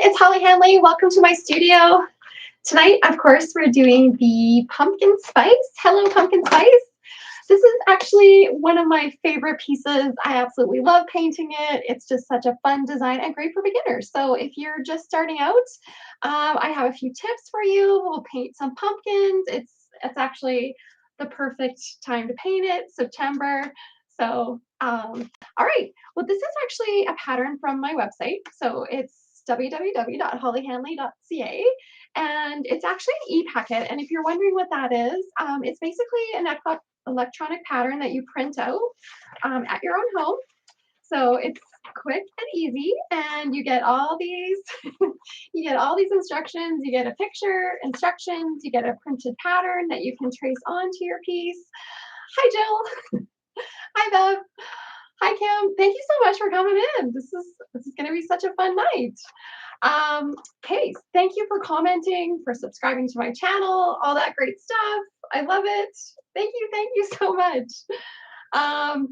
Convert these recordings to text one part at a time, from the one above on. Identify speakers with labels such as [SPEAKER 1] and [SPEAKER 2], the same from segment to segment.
[SPEAKER 1] it's Holly Hanley. Welcome to my studio. Tonight, of course, we're doing the pumpkin spice. Hello, pumpkin spice. This is actually one of my favorite pieces. I absolutely love painting it. It's just such a fun design and great for beginners. So if you're just starting out, I have a few tips for you. We'll paint some pumpkins. It's actually the perfect time to paint it, September. So, all right. Well, this is actually a pattern from my website. So it's www.hollyhanley.ca, and it's actually an e-packet. And if you're wondering what that is, it's basically an electronic pattern that you print out at your own home. So it's quick and easy, and you get all these you get all these instructions. You get a picture, instructions, you get a printed pattern that you can trace onto your piece. Hi, Jill. Hi, Bev. Hi, Kim. Thank you so much for coming in. This is going to be such a fun night. Okay, thank you for commenting, for subscribing to my channel, all that great stuff. I love it. Thank you so much.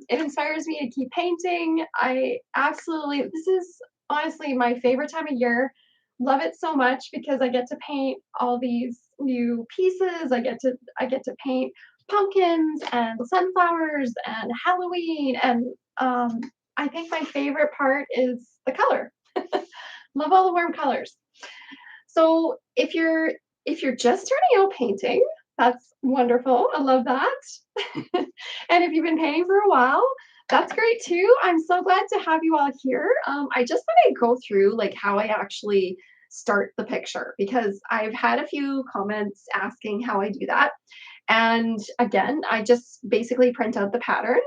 [SPEAKER 1] It inspires me to keep painting. This is honestly my favorite time of year. Love it so much because I get to paint all these new pieces. I get to paint pumpkins and sunflowers and Halloween, and I think my favorite part is the color. Love all the warm colors. So if you're just starting out painting, that's wonderful. I love that. And if you've been painting for a while, that's great too. I'm so glad to have you all here. I just thought I'd go through like how I actually start the picture because I've had a few comments asking how I do that. And again, I just basically print out the pattern.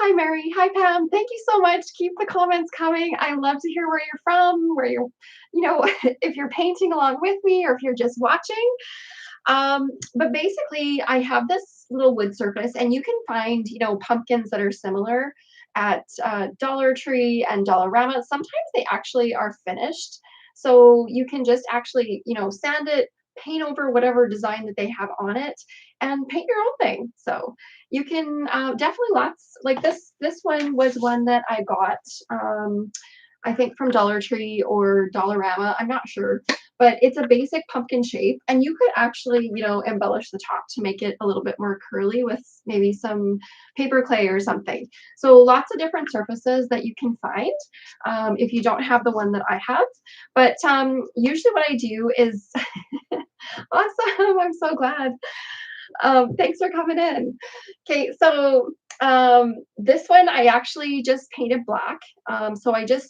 [SPEAKER 1] Hi, Mary. Hi, Pam. Thank you so much. Keep the comments coming. I love to hear where you're from, if you're painting along with me or if you're just watching. But basically, I have this little wood surface, and you can find, pumpkins that are similar at Dollar Tree and Dollarama. Sometimes they actually are finished. So you can just actually, sand it, paint over whatever design that they have on it, and paint your own thing. So you can definitely lots like this one was one that I got I think from Dollar Tree or Dollarama, I'm not sure, but it's a basic pumpkin shape, and you could actually, embellish the top to make it a little bit more curly with maybe some paper clay or something. So lots of different surfaces that you can find if you don't have the one that I have. But usually what I do is awesome. I'm so glad. Thanks for coming in. Okay, so this one I actually just painted black. This one's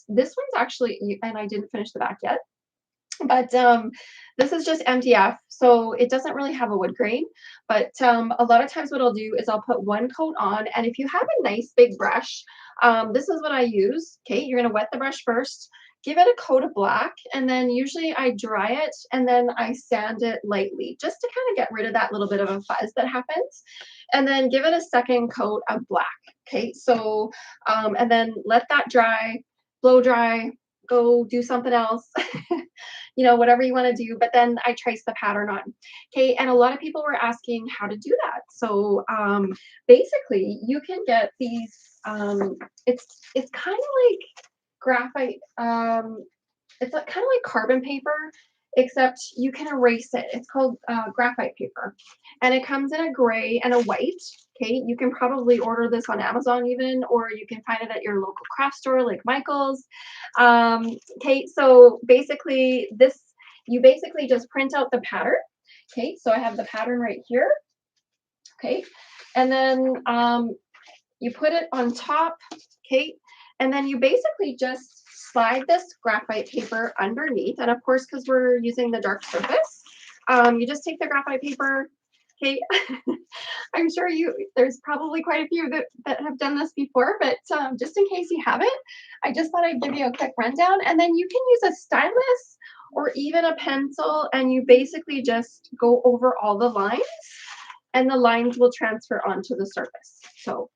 [SPEAKER 1] actually, and I didn't finish the back yet, but this is just MDF, so it doesn't really have a wood grain. But a lot of times what I'll do is I'll put one coat on, and if you have a nice big brush, this is what I use. Okay, you're gonna wet the brush first, give it a coat of black, and then usually I dry it and then I sand it lightly just to kind of get rid of that little bit of a fuzz that happens, and then give it a second coat of black. Okay, so and then let that dry, blow dry, go do something else. Whatever you want to do, but then I trace the pattern on. Okay, and a lot of people were asking how to do that. So basically you can get these, it's kind of like graphite, it's like, kind of like carbon paper, except you can erase it. It's called graphite paper, and it comes in a gray and a white. Okay, you can probably order this on Amazon even, or you can find it at your local craft store like Michael's. Okay, so basically you basically just print out the pattern. Okay, so I have the pattern right here. Okay, and then you put it on top. Okay, and then you basically just slide this graphite paper underneath. And of course, because we're using the dark surface, you just take the graphite paper. Okay, I'm sure there's probably quite a few that have done this before, but just in case you haven't, I just thought I'd give you a quick rundown. And then you can use a stylus or even a pencil, and you basically just go over all the lines, and the lines will transfer onto the surface. So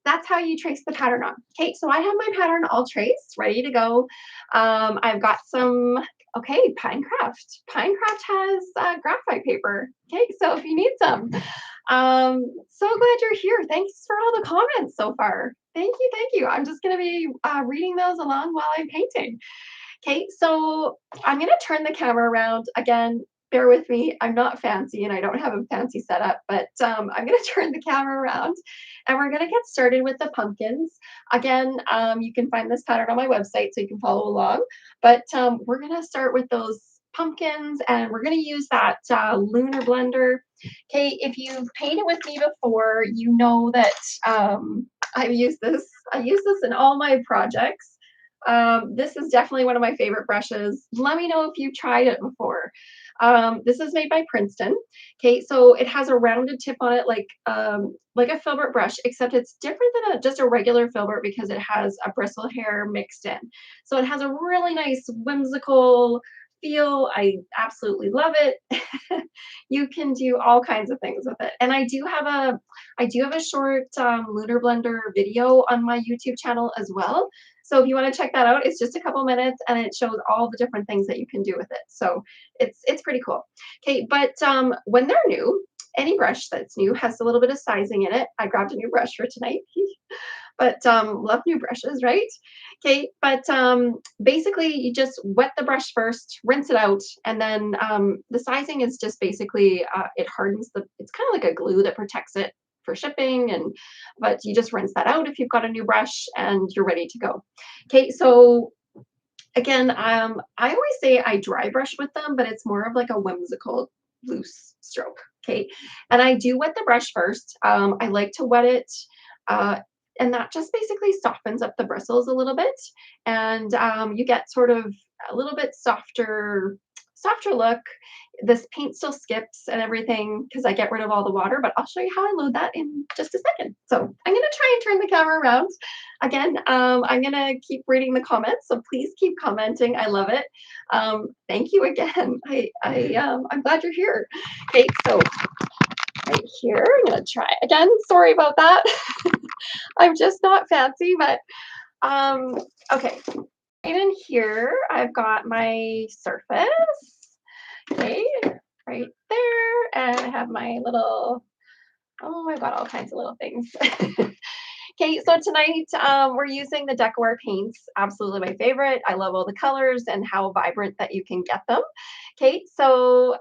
[SPEAKER 1] that's how you trace the pattern on. Okay, so I have my pattern all traced, ready to go. I've got some, okay, Pinecraft. Pinecraft has graphite paper. Okay, so if you need some. So glad you're here. Thanks for all the comments so far. Thank you, thank you. I'm just gonna be reading those along while I'm painting. Okay, so I'm gonna turn the camera around. Again, bear with me. I'm not fancy and I don't have a fancy setup, but I'm gonna turn the camera around and we're gonna get started with the pumpkins. Again, you can find this pattern on my website so you can follow along, but we're gonna start with those pumpkins and we're gonna use that lunar blender. Okay, if you've painted with me before, you know that I've used this. I use this in all my projects. This is definitely one of my favorite brushes. Let me know if you've tried it before. This is made by Princeton. Okay, so it has a rounded tip on it, like a filbert brush, except it's different than just a regular filbert because it has a bristle hair mixed in. So it has a really nice whimsical feel. I absolutely love it. You can do all kinds of things with it. And I do have a short lunar blender video on my YouTube channel as well. So if you want to check that out, it's just a couple minutes and it shows all the different things that you can do with it. So it's pretty cool. Okay, but when they're new, any brush that's new has a little bit of sizing in it. I grabbed a new brush for tonight. But love new brushes, right? Okay, but basically you just wet the brush first, rinse it out, and then the sizing is just basically it hardens it's kind of like a glue that protects it for shipping, and but you just rinse that out if you've got a new brush and you're ready to go. Okay, so again, I always say I dry brush with them, but it's more of like a whimsical loose stroke. Okay, and I do wet the brush first. I like to wet it. Uh, and that just basically softens up the bristles a little bit, and you get sort of a little bit softer look. This paint still skips and everything because I get rid of all the water, but I'll show you how I load that in just a second. So I'm gonna try and turn the camera around. Again, I'm gonna keep reading the comments, so please keep commenting. I love it. Thank you again. I'm glad you're here. Okay, so right here, I'm gonna try again. Sorry about that. I'm just not fancy, but okay. Right in here, I've got my surface. Okay, right there, and I have my little. Oh, I've got all kinds of little things. Okay, so tonight we're using the Decor paints. Absolutely my favorite. I love all the colors and how vibrant that you can get them. Okay, so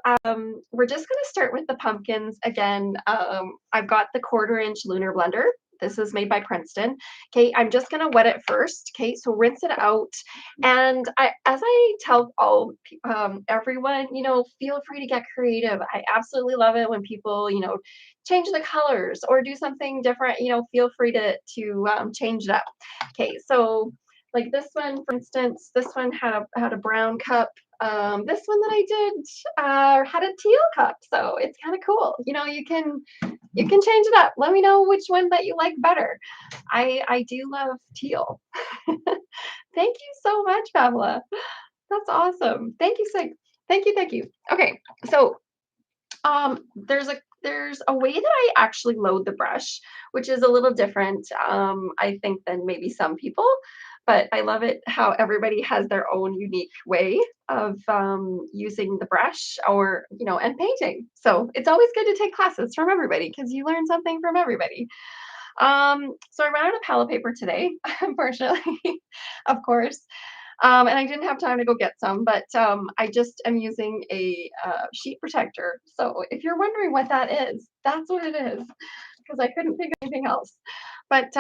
[SPEAKER 1] we're just going to start with the pumpkins. Again, I've got the 1/4 inch lunar blender. This is made by Princeton. Okay, I'm just going to wet it first. Okay, so rinse it out. And as I tell everyone, feel free to get creative. I absolutely love it when people, change the colors or do something different, feel free to change it up. Okay, so like this one, for instance, this one had a brown cup. This one that I did had a teal cup, so it's kind of cool. You can change it up. Let me know which one that you like better. I do love teal. Thank you so much, Pamela. That's awesome. Thank you, Sig. Thank you. Okay, so there's a way that I actually load the brush, which is a little different, I think, than maybe some people. But I love it how everybody has their own unique way of using the brush and painting. So it's always good to take classes from everybody because you learn something from everybody. So I ran out of palette paper today, unfortunately, of course. And I didn't have time to go get some, but I just am using a sheet protector. So if you're wondering what that is, that's what it is, because I couldn't think of anything else. But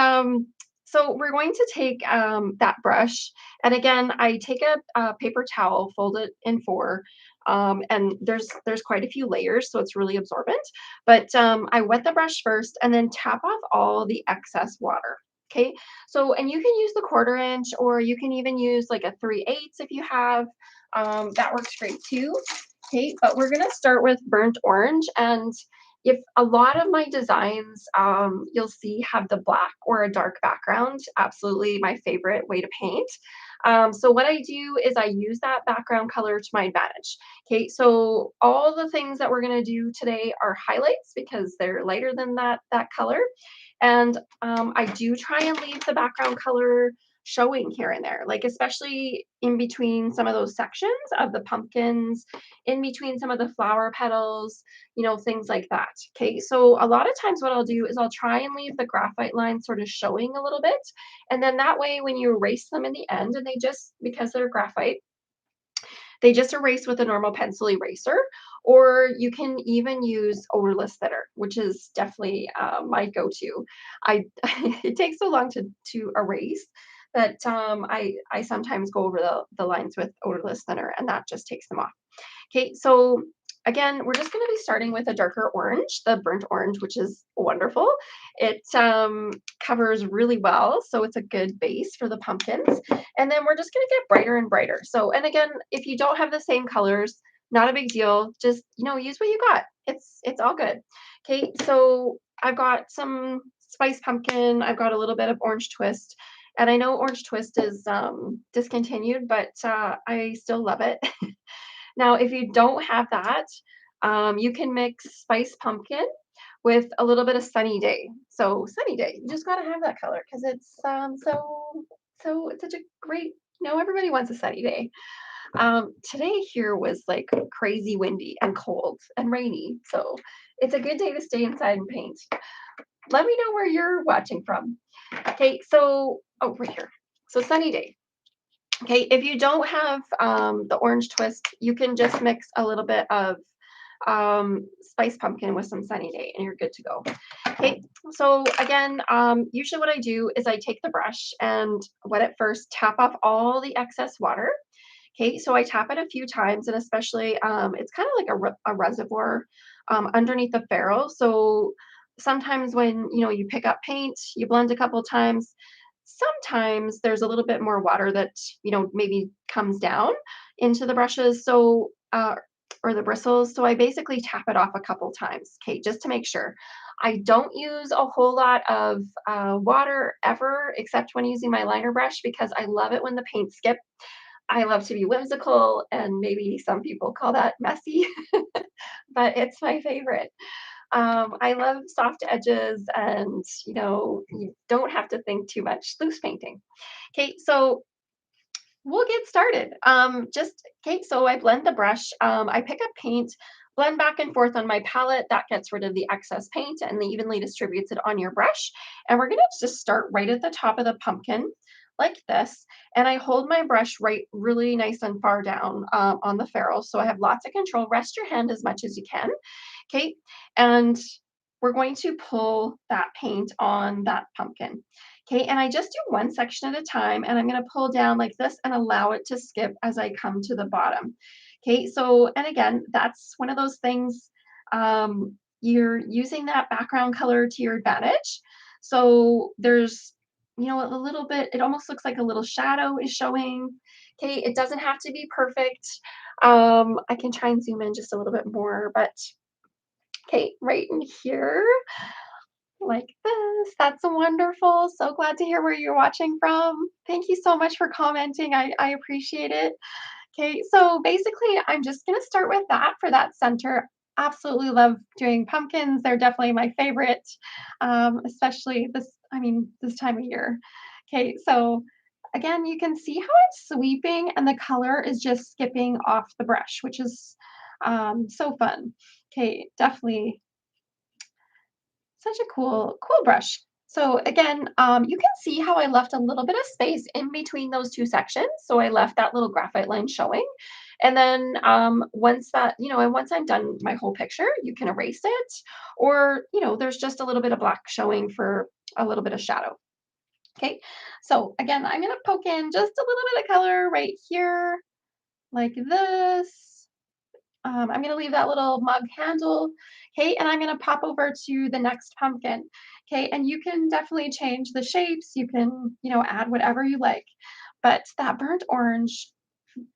[SPEAKER 1] so we're going to take that brush, and again, I take a paper towel, fold it in four, and there's quite a few layers, so it's really absorbent. But I wet the brush first, and then tap off all the excess water. Okay, so and you can use the 1/4 inch, or you can even use like a 3/8 if you have. That works great too. Okay, but we're gonna start with burnt orange, and if a lot of my designs, you'll see have the black or a dark background. Absolutely my favorite way to paint. So what I do is I use that background color to my advantage. Okay, so all the things that we're gonna do today are highlights because they're lighter than that color. And I do try and leave the background color showing here and there, like especially in between some of those sections of the pumpkins, in between some of the flower petals, things like that. Okay, so a lot of times what I'll do is I'll try and leave the graphite line sort of showing a little bit. And then that way, when you erase them in the end, and they just, because they're graphite, they just erase with a normal pencil eraser, or you can even use odorless thinner, which is definitely my go-to. I it takes so long to erase that I sometimes go over the lines with odorless thinner, and that just takes them off. Okay, so again, we're just going to be starting with a darker orange, the burnt orange, which is wonderful. It covers really well, so it's a good base for the pumpkins. And then we're just going to get brighter and brighter. So, and again, if you don't have the same colors, not a big deal. Just use what you got. It's all good. Okay, so I've got some spice pumpkin. I've got a little bit of orange twist. And I know orange twist is discontinued, but I still love it. Now, if you don't have that, you can mix spiced pumpkin with a little bit of sunny day. So sunny day, you just got to have that color because it's so it's such a great. Everybody wants a sunny day. Today here was like crazy windy and cold and rainy, so it's a good day to stay inside and paint. Let me know where you're watching from. Okay, so right here. So sunny day. Okay, if you don't have the orange twist, you can just mix a little bit of spiced pumpkin with some sunny day and you're good to go. Okay, so again, usually what I do is I take the brush and wet it first, tap off all the excess water. Okay, so I tap it a few times, and especially it's kind of like a reservoir underneath the ferrule. So sometimes when you pick up paint, you blend a couple times. Sometimes there's a little bit more water that maybe comes down into the brushes. So or the bristles. So I basically tap it off a couple times, okay, just to make sure. I don't use a whole lot of water ever, except when using my liner brush, because I love it when the paint skips. I love to be whimsical, and maybe some people call that messy, but it's my favorite. I love soft edges, and you don't have to think too much loose painting. Okay, so we'll get started. Just okay, so I blend the brush. I pick up paint, blend back and forth on my palette. That gets rid of the excess paint and evenly distributes it on your brush. And we're gonna just start right at the top of the pumpkin, like this. And I hold my brush right really nice and far down on the ferrule, so I have lots of control. Rest your hand as much as you can. Okay, and we're going to pull that paint on that pumpkin. Okay, and I just do one section at a time, and I'm going to pull down like this and allow it to skip as I come to the bottom. Okay, so, and again, that's one of those things, you're using that background color to your advantage. So there's, a little bit, it almost looks like a little shadow is showing. Okay, it doesn't have to be perfect. I can try and zoom in just a little bit more, but okay, right in here, like this. That's wonderful. So glad to hear where you're watching from. Thank you so much for commenting. I appreciate it. Okay, so basically, I'm just going to start with that for that center. Absolutely love doing pumpkins. They're definitely my favorite, especially this time of year. Okay, so again, you can see how it's sweeping and the color is just skipping off the brush, which is so fun. Okay, definitely such a cool brush. So again, you can see how I left a little bit of space in between those two sections. So I left that little graphite line showing. And then once that, and once I'm done my whole picture, you can erase it. Or, there's just a little bit of black showing for a little bit of shadow. Okay, so again, I'm going to poke in just a little bit of color right here, like this. I'm going to leave that little mug handle. Okay, and I'm going to pop over to the next pumpkin. Okay, and you can definitely change the shapes. You can, add whatever you like. But that burnt orange,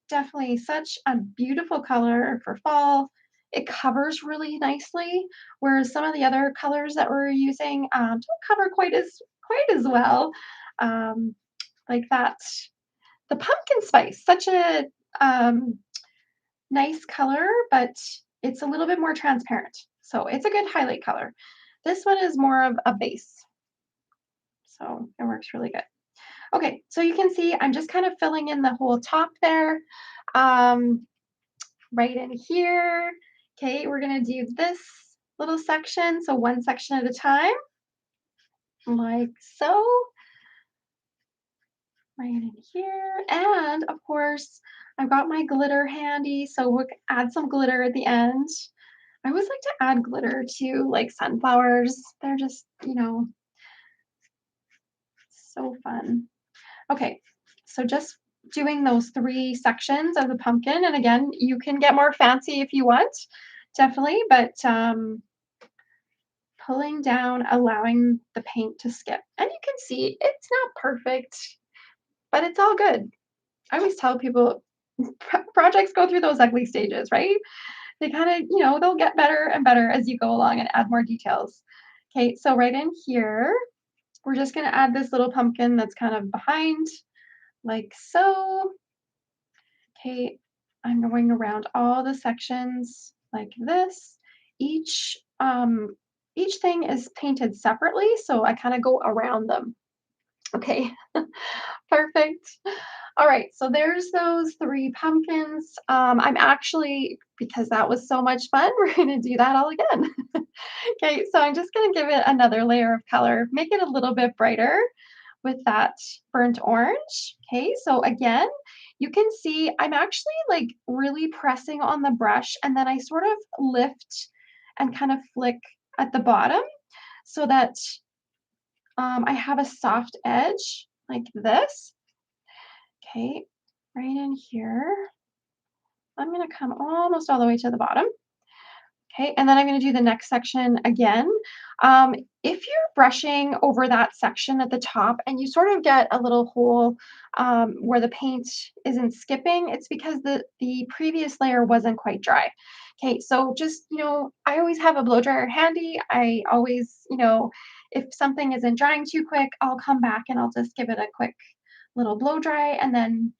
[SPEAKER 1] definitely such a beautiful color for fall. It covers really nicely, whereas some of the other colors that we're using don't cover quite as well. Um, like that, the pumpkin spice, such a nice color, but it's a little bit more transparent. So it's a good highlight color. This one is more of a base. So it works really good. Okay, so you can see I'm just kind of filling in the whole top there, um, right in here. Okay, we're gonna do this little section, so one section at a time, like so, right in here. And of course, I've got my glitter handy, so we'll add some glitter at the end. I always like to add glitter to like sunflowers. They're just, so fun. Okay, so just doing those 3 sections of the pumpkin, and again, you can get more fancy if you want, definitely, but, pulling down, allowing the paint to skip, and you can see it's not perfect, but it's all good. I always tell people projects go through those ugly stages, right? They kinda, they'll get better and better as you go along and add more details. Okay, so right in here, we're just gonna add this little pumpkin that's kind of behind, like so. Okay, I'm going around all the sections like this. Each um each thing is painted separately, so I kind of go around them. Okay, perfect. All right, so there's those 3 pumpkins. I'm actually, because that was so much fun, we're gonna do that all again. Okay, so I'm just gonna give it another layer of color, make it a little bit brighter with that burnt orange. Okay, so again, you can see I'm actually like really pressing on the brush and then I sort of lift and kind of flick at the bottom so that I have a soft edge like this. Okay, right in here. I'm gonna come almost all the way to the bottom. Okay, and then I'm gonna do the next section again. Um, if you're brushing over that section at the top and you sort of get a little hole where the paint isn't skipping, it's because the previous layer wasn't quite dry. Okay, so just, I always have a blow dryer handy. I always, if something isn't drying too quick, I'll come back and I'll just give it a quick little blow dry and then,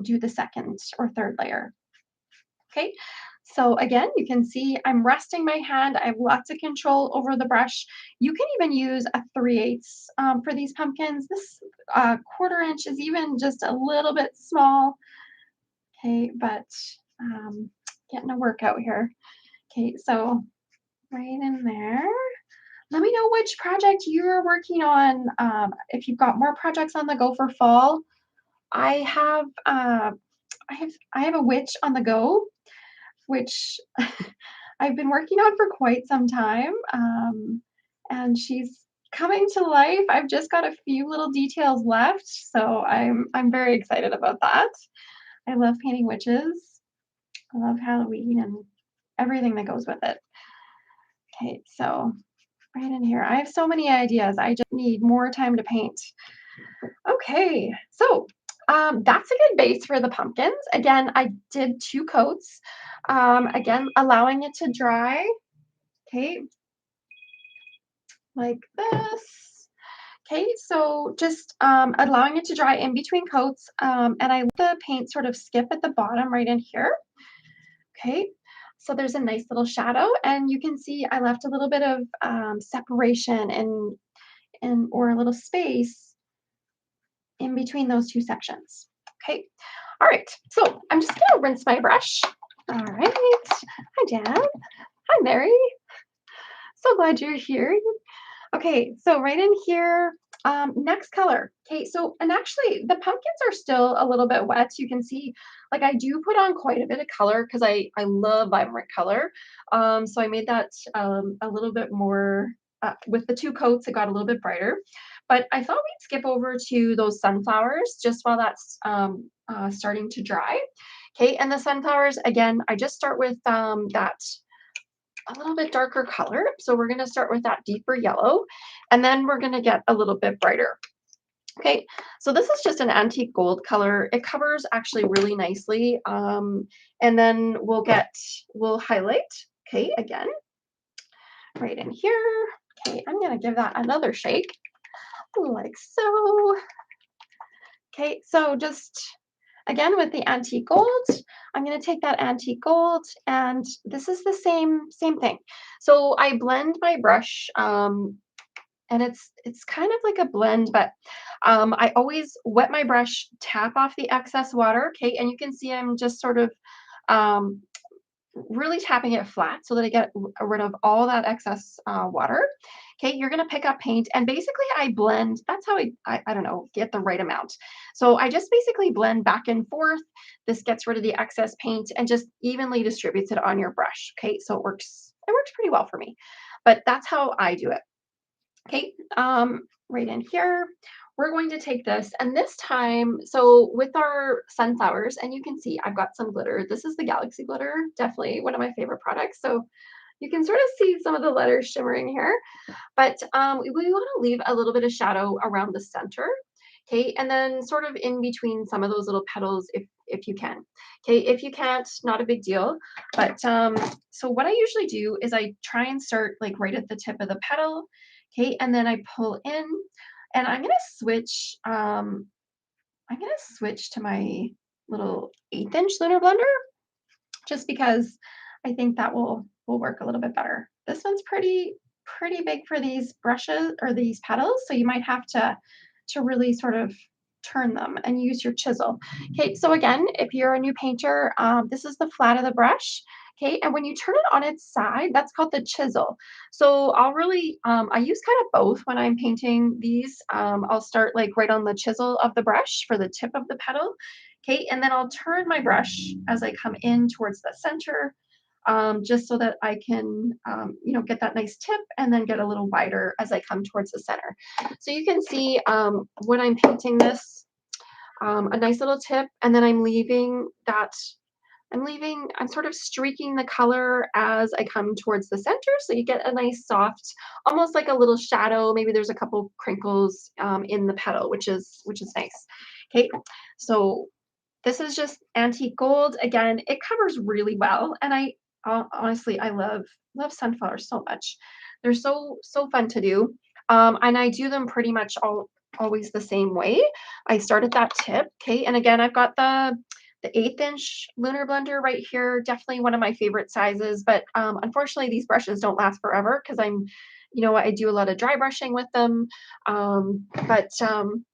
[SPEAKER 1] do the second or third layer. Okay, so again, you can see I'm resting my hand. I have lots of control over the brush. You can even use a 3/8 for these pumpkins. This 1/4 inch is even just a little bit small. Okay, but um, getting a workout here. Okay, so right in there. Let me know which project you're working on. If you've got more projects on the go for fall, I have I have a witch on the go, which I've been working on for quite some time, and she's coming to life. I've just got a few little details left, so I'm very excited about that. I love painting witches. I love Halloween and everything that goes with it. Okay, so right in here, I have so many ideas. I just need more time to paint. Okay, so that's a good base for the pumpkins. Again, I did 2 coats. Again, allowing it to dry. Okay, like this. Okay, so just allowing it to dry in between coats, and I let the paint sort of skip at the bottom right in here. Okay, so there's a nice little shadow, and you can see I left a little bit of separation and or a little space in between those 2 sections. Okay, all right, so I'm just gonna rinse my brush. All right, hi Dan, hi Mary, so glad you're here. Okay, so right in here, next color. Okay, so and actually the pumpkins are still a little bit wet. You can see, like I do put on quite a bit of color because I love vibrant color. So I made that a little bit more with the 2 coats. It got a little bit brighter, but I thought we'd skip over to those sunflowers just while that's starting to dry. Okay, and the sunflowers again, I just start with that a little bit darker color. So we're going to start with that deeper yellow, and then we're going to get a little bit brighter. Okay, so this is just an antique gold color. It covers actually really nicely. And then we'll highlight, okay, again, right in here. Okay, I'm going to give that another shake, like so. Okay, so just again with the antique gold, I'm going to take that antique gold, and this is the same thing. So I blend my brush and it's kind of like a blend, but I always wet my brush, tap off the excess water, okay, and you can see I'm just sort of um, really tapping it flat so that I get rid of all that excess water. Okay, you're gonna pick up paint and basically I blend. That's how I don't know, get the right amount. So I just basically blend back and forth. This gets rid of the excess paint and just evenly distributes it on your brush. Okay, so it works pretty well for me. But that's how I do it. Okay, right in here, we're going to take this, and this time, so with our sunflowers, and you can see I've got some glitter. This is the Galaxy glitter, definitely one of my favorite products. So you can sort of see some of the letters shimmering here, but we want to leave a little bit of shadow around the center. Okay, and then sort of in between some of those little petals if you can. Okay, if you can't, not a big deal. But so what I usually do is I try and start like right at the tip of the petal. Okay, and then I pull in, and I'm gonna switch to my little 1/8" lunar blender just because I think that will work a little bit better. This one's pretty big for these brushes or these petals, so you might have to really sort of turn them and use your chisel. Okay, so again, if you're a new painter, this is the flat of the brush. Okay, and when you turn it on its side, that's called the chisel. So I'll really, I use kind of both when I'm painting these. I'll start like right on the chisel of the brush for the tip of the petal. Okay, and then I'll turn my brush as I come in towards the center, just so that I can, get that nice tip and then get a little wider as I come towards the center. So you can see when I'm painting this, a nice little tip, and then I'm sort of streaking the color as I come towards the center. So you get a nice soft, almost like a little shadow. Maybe there's a couple crinkles in the petal, which is nice. Okay, so this is just antique gold. Again, it covers really well, and I honestly I love sunflowers so much. They're so fun to do, and I do them pretty much always the same way. I start at that tip, okay, and again I've got the 1/8" lunar blender right here. Definitely one of my favorite sizes, but unfortunately these brushes don't last forever because I do a lot of dry brushing with them. But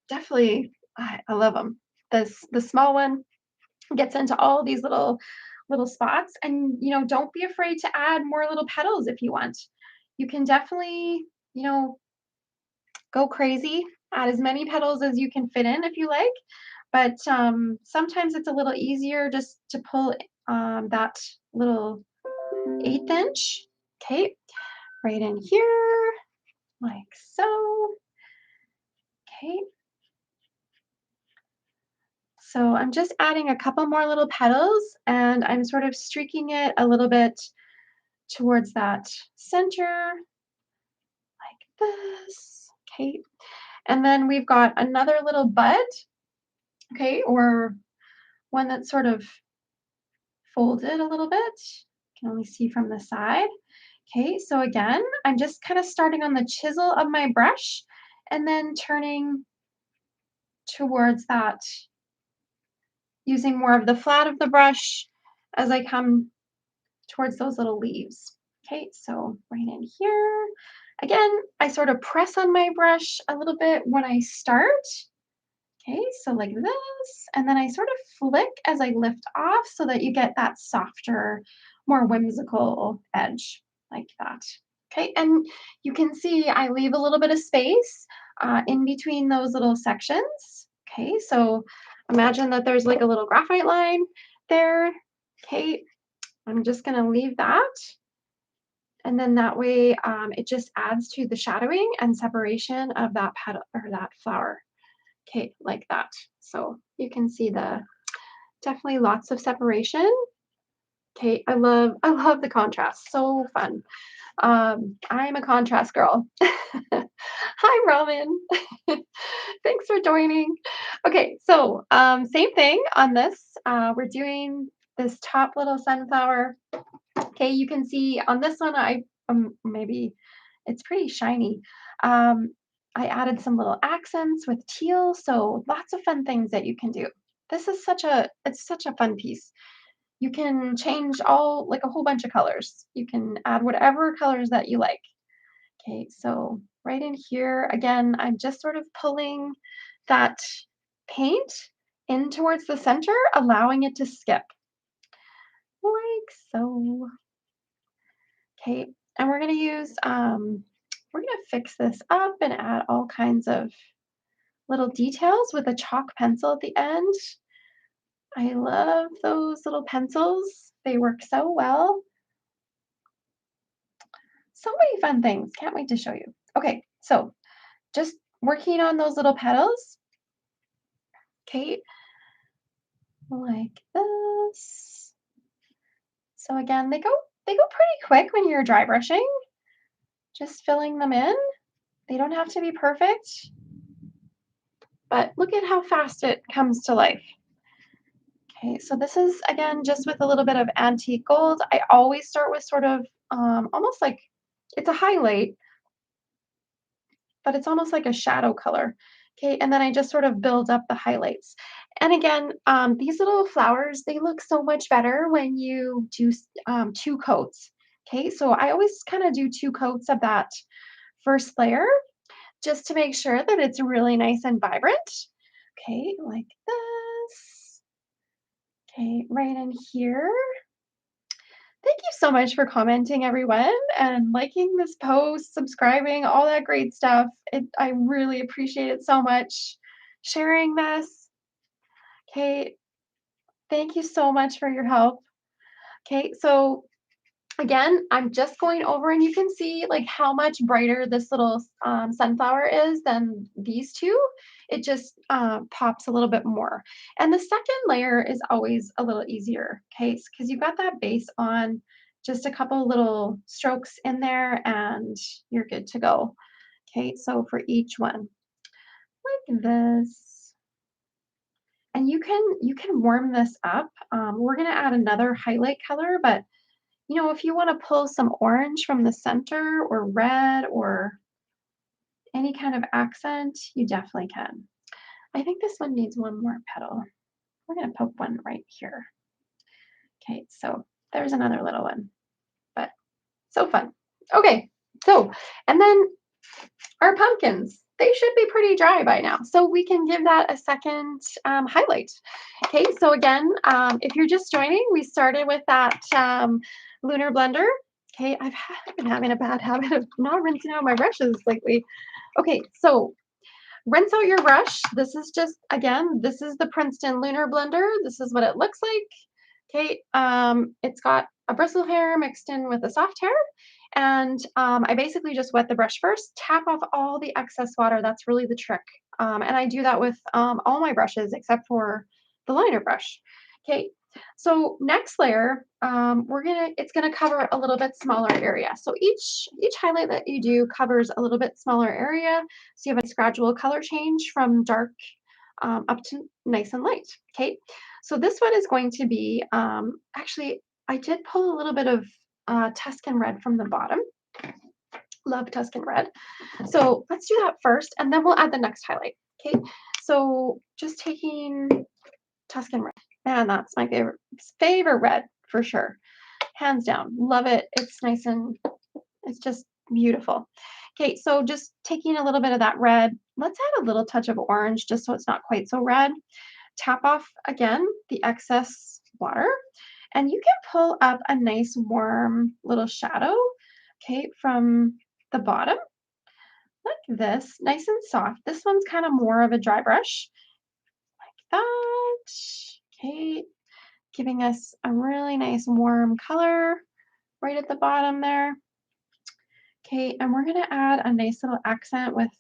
[SPEAKER 1] definitely I love them. The small one gets into all these little spots, and don't be afraid to add more little petals if you want. You can definitely, go crazy, add as many petals as you can fit in if you like, but sometimes it's a little easier just to pull that little 1/8". Okay, right in here like so. Okay, so I'm just adding a couple more little petals, and I'm sort of streaking it a little bit towards that center like this. Okay. And then we've got another little bud, okay, or one that's sort of folded a little bit. You can only see from the side. Okay, so again, I'm just kind of starting on the chisel of my brush and then turning towards that, using more of the flat of the brush as I come towards those little leaves. Okay, so right in here. Again, I sort of press on my brush a little bit when I start. Okay, so like this, and then I sort of flick as I lift off so that you get that softer, more whimsical edge like that. Okay, and you can see I leave a little bit of space in between those little sections. Okay, so imagine that there's like a little graphite line there. Okay, I'm just gonna leave that. And then that way it just adds to the shadowing and separation of that petal or that flower. Okay, like that. So you can see definitely lots of separation. Okay, I love the contrast. So fun. I'm a contrast girl. Hi, Robin. Thanks for joining. Okay, so same thing on this. We're doing this top little sunflower. Okay, you can see on this one, maybe it's pretty shiny. Um, I added some little accents with teal, so lots of fun things that you can do. This is it's such a fun piece. You can change like a whole bunch of colors. You can add whatever colors that you like. Okay, so right in here. Again, I'm just sort of pulling that paint in towards the center, allowing it to skip, like so. Okay, and we're gonna fix this up and add all kinds of little details with a chalk pencil at the end. I love those little pencils. They work so well. So many fun things. Can't wait to show you. Okay, so just working on those little petals. Okay, like this. So again, they go pretty quick when you're dry brushing. Just filling them in. They don't have to be perfect, but look at how fast it comes to life. Okay, so this is again just with a little bit of antique gold. I always start with sort of almost like it's a highlight, but it's almost like a shadow color. Okay, and then I just sort of build up the highlights. And again, these little flowers, they look so much better when you do two coats. Okay, so I always kind of do two coats of that first layer just to make sure that it's really nice and vibrant. Okay, like this. Okay, right in here. Thank you so much for commenting, everyone, and liking this post, subscribing, all that great stuff. I really appreciate it so much. Sharing this. Okay, thank you so much for your help. Okay, so again, I'm just going over and you can see like how much brighter this little sunflower is than these two. It just pops a little bit more. And the second layer is always a little easier, okay? Because you've got that base on, just a couple little strokes in there and you're good to go. Okay, so for each one, like this. And you can warm this up. We're gonna add another highlight color, but if you want to pull some orange from the center or red or any kind of accent, you definitely can. I think this one needs one more petal. We're going to poke one right here. Okay, so there's another little one, but so fun. Okay, so, and then our pumpkins, they should be pretty dry by now. So we can give that a second highlight. Okay, so again, if you're just joining, we started with that lunar blender. Okay, I've been having a bad habit of not rinsing out my brushes lately. Okay, so rinse out your brush. This is just, again, this is the Princeton Lunar Blender. This is what it looks like. Okay, it's got a bristle hair mixed in with a soft hair. And I basically just wet the brush first, tap off all the excess water. That's really the trick. And I do that with all my brushes except for the liner brush. Okay, so next layer, it's gonna cover a little bit smaller area. So each highlight that you do covers a little bit smaller area. So you have a gradual color change from dark up to nice and light. Okay, so this one is going to be, actually, I did pull a little bit of Tuscan red from the bottom. Love Tuscan red. So let's do that first, and then we'll add the next highlight. Okay, so just taking Tuscan red. Man, that's my favorite red for sure. Hands down. Love it. It's nice and it's just beautiful. Okay, so just taking a little bit of that red. Let's add a little touch of orange just so it's not quite so red. Tap off again the excess water. And you can pull up a nice warm little shadow, okay, from the bottom like this, nice and soft. This one's kind of more of a dry brush like that. Okay, giving us a really nice warm color right at the bottom there. Okay, and we're going to add a nice little accent with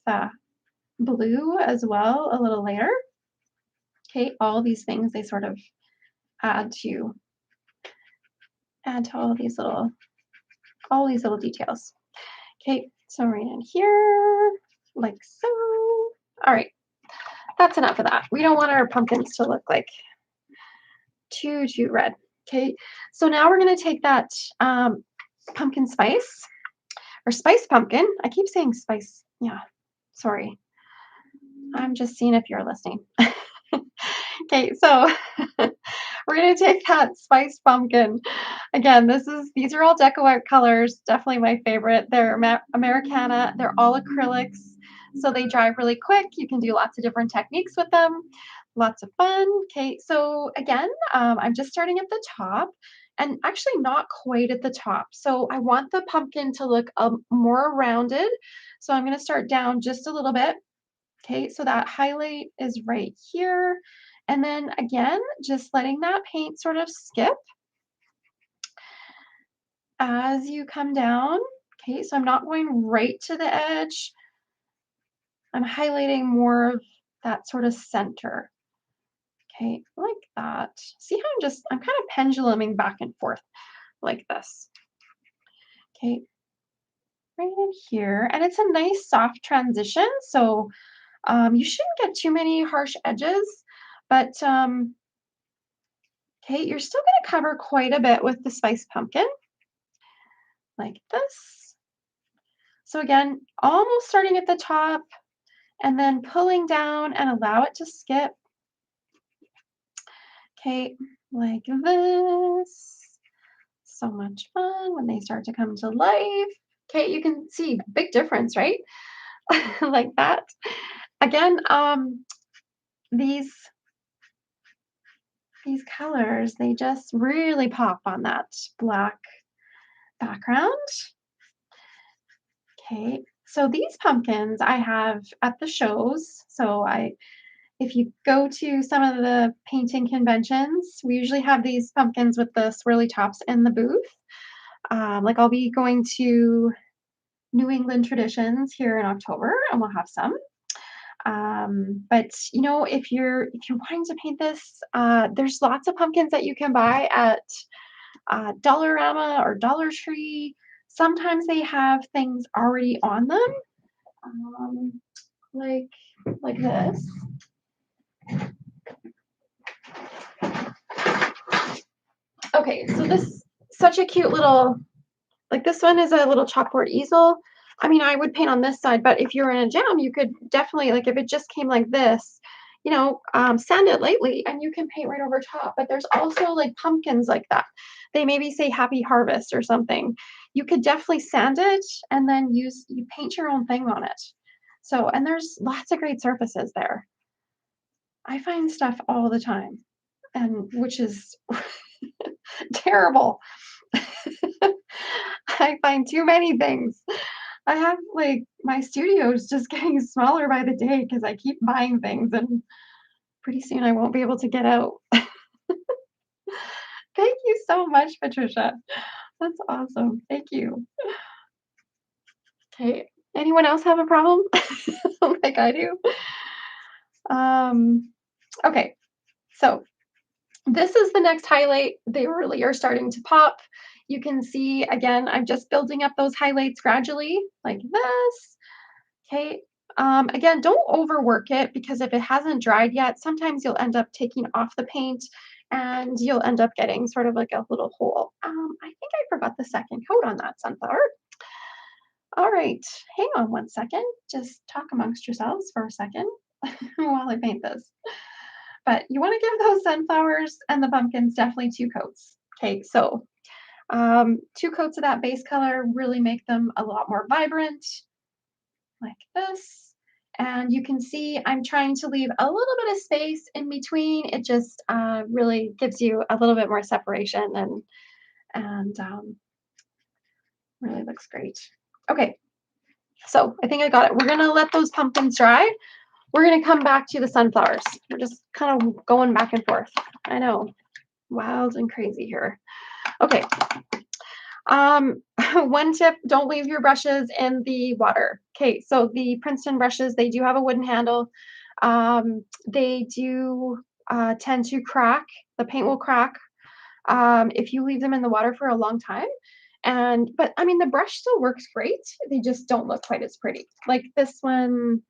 [SPEAKER 1] blue as well a little later. Okay, all these things, they sort of add to all these little details. Okay, so right in here, like so. All right, that's enough of that. We don't want our pumpkins to look like too red. Okay, so now we're going to take that pumpkin spice or spice pumpkin. I keep saying spice. Yeah, sorry. I'm just seeing if you're listening. Okay, so we're going gonna take that spiced pumpkin. Again, these are all deco art colors, definitely my favorite. They're Americana, they're all acrylics, so they dry really quick. You can do lots of different techniques with them. Lots of fun. Okay, so again, I'm just starting at the top and actually not quite at the top. So I want the pumpkin to look more rounded. So I'm gonna start down just a little bit. Okay, so that highlight is right here. And then again, just letting that paint sort of skip as you come down. Okay, so I'm not going right to the edge. I'm highlighting more of that sort of center. Okay, like that. See how I'm kind of penduluming back and forth like this. Okay, right in here. And it's a nice soft transition. So you shouldn't get too many harsh edges, but okay, you're still going to cover quite a bit with the spiced pumpkin, like this. So again, almost starting at the top and then pulling down and allow it to skip. Okay, like this. So much fun when they start to come to life. Okay, you can see big difference, right? Like that. Again, these these colors, they just really pop on that black background. Okay, so these pumpkins I have at the shows. If you go to some of the painting conventions, we usually have these pumpkins with the swirly tops in the booth. Like I'll be going to New England Traditions here in October, and we'll have some. But you know, if you're wanting to paint this, there's lots of pumpkins that you can buy at Dollarama or Dollar Tree. Sometimes they have things already on them, um, like like this. Okay, so this such a cute little like this one is a little chalkboard easel. I mean, I would paint on this side, but if you're in a jam, you could definitely like if it just came like this, sand it lightly and you can paint right over top. But there's also like pumpkins like that. They maybe say happy harvest or something. You could definitely sand it and then you paint your own thing on it. So, and there's lots of great surfaces there. I find stuff all the time, and which is terrible. I find too many things. I have like my studio is just getting smaller by the day because I keep buying things and pretty soon I won't be able to get out. Thank you so much, Patricia. That's awesome. Thank you. Okay. Anyone else have a problem like I do? Um, okay. So this is the next highlight. They really are starting to pop. You can see, again, I'm just building up those highlights gradually like this. Okay. Again, don't overwork it because if it hasn't dried yet, sometimes you'll end up taking off the paint and you'll end up getting sort of like a little hole. I think I forgot the second coat on that sunflower. All right, hang on one second. Just talk amongst yourselves for a second while I paint this. But you want to give those sunflowers and the pumpkins definitely two coats. Okay, so two coats of that base color really make them a lot more vibrant, like this. And you can see I'm trying to leave a little bit of space in between. It just really gives you a little bit more separation and really looks great. Okay, so I think I got it. We're gonna let those pumpkins dry. We're gonna come back to the sunflowers. We're just kind of going back and forth. I know, wild and crazy here. Okay. One tip, don't leave your brushes in the water. Okay, so the Princeton brushes, they do have a wooden handle. They do tend to crack. The paint will crack if you leave them in the water for a long time. But I mean, the brush still works great. They just don't look quite as pretty. Like this one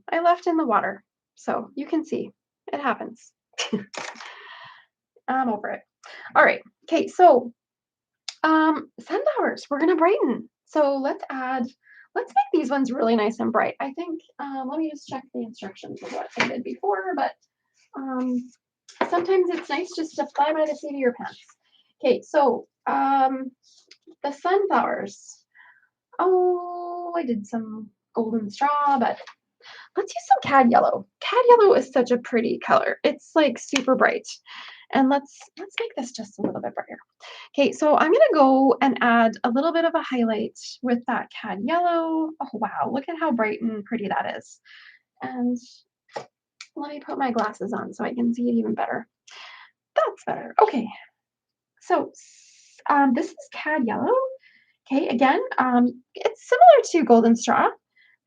[SPEAKER 1] I left in the water. So you can see it happens. I'm over it. All right. Okay, so sunflowers, we're gonna brighten. So let's make these ones really nice and bright. I think, let me just check the instructions of what I did before, but sometimes it's nice just to fly by the seat of your pants. Okay, so the sunflowers. Oh, I did some golden straw, but let's use some cad yellow. Cad yellow is such a pretty color. It's like super bright. And let's make this just a little bit brighter. Okay, so I'm gonna go and add a little bit of a highlight with that cad yellow. Oh wow, look at how bright and pretty that is. And let me put my glasses on so I can see it even better. That's better. Okay, so this is cad yellow. Okay, again, it's similar to golden straw,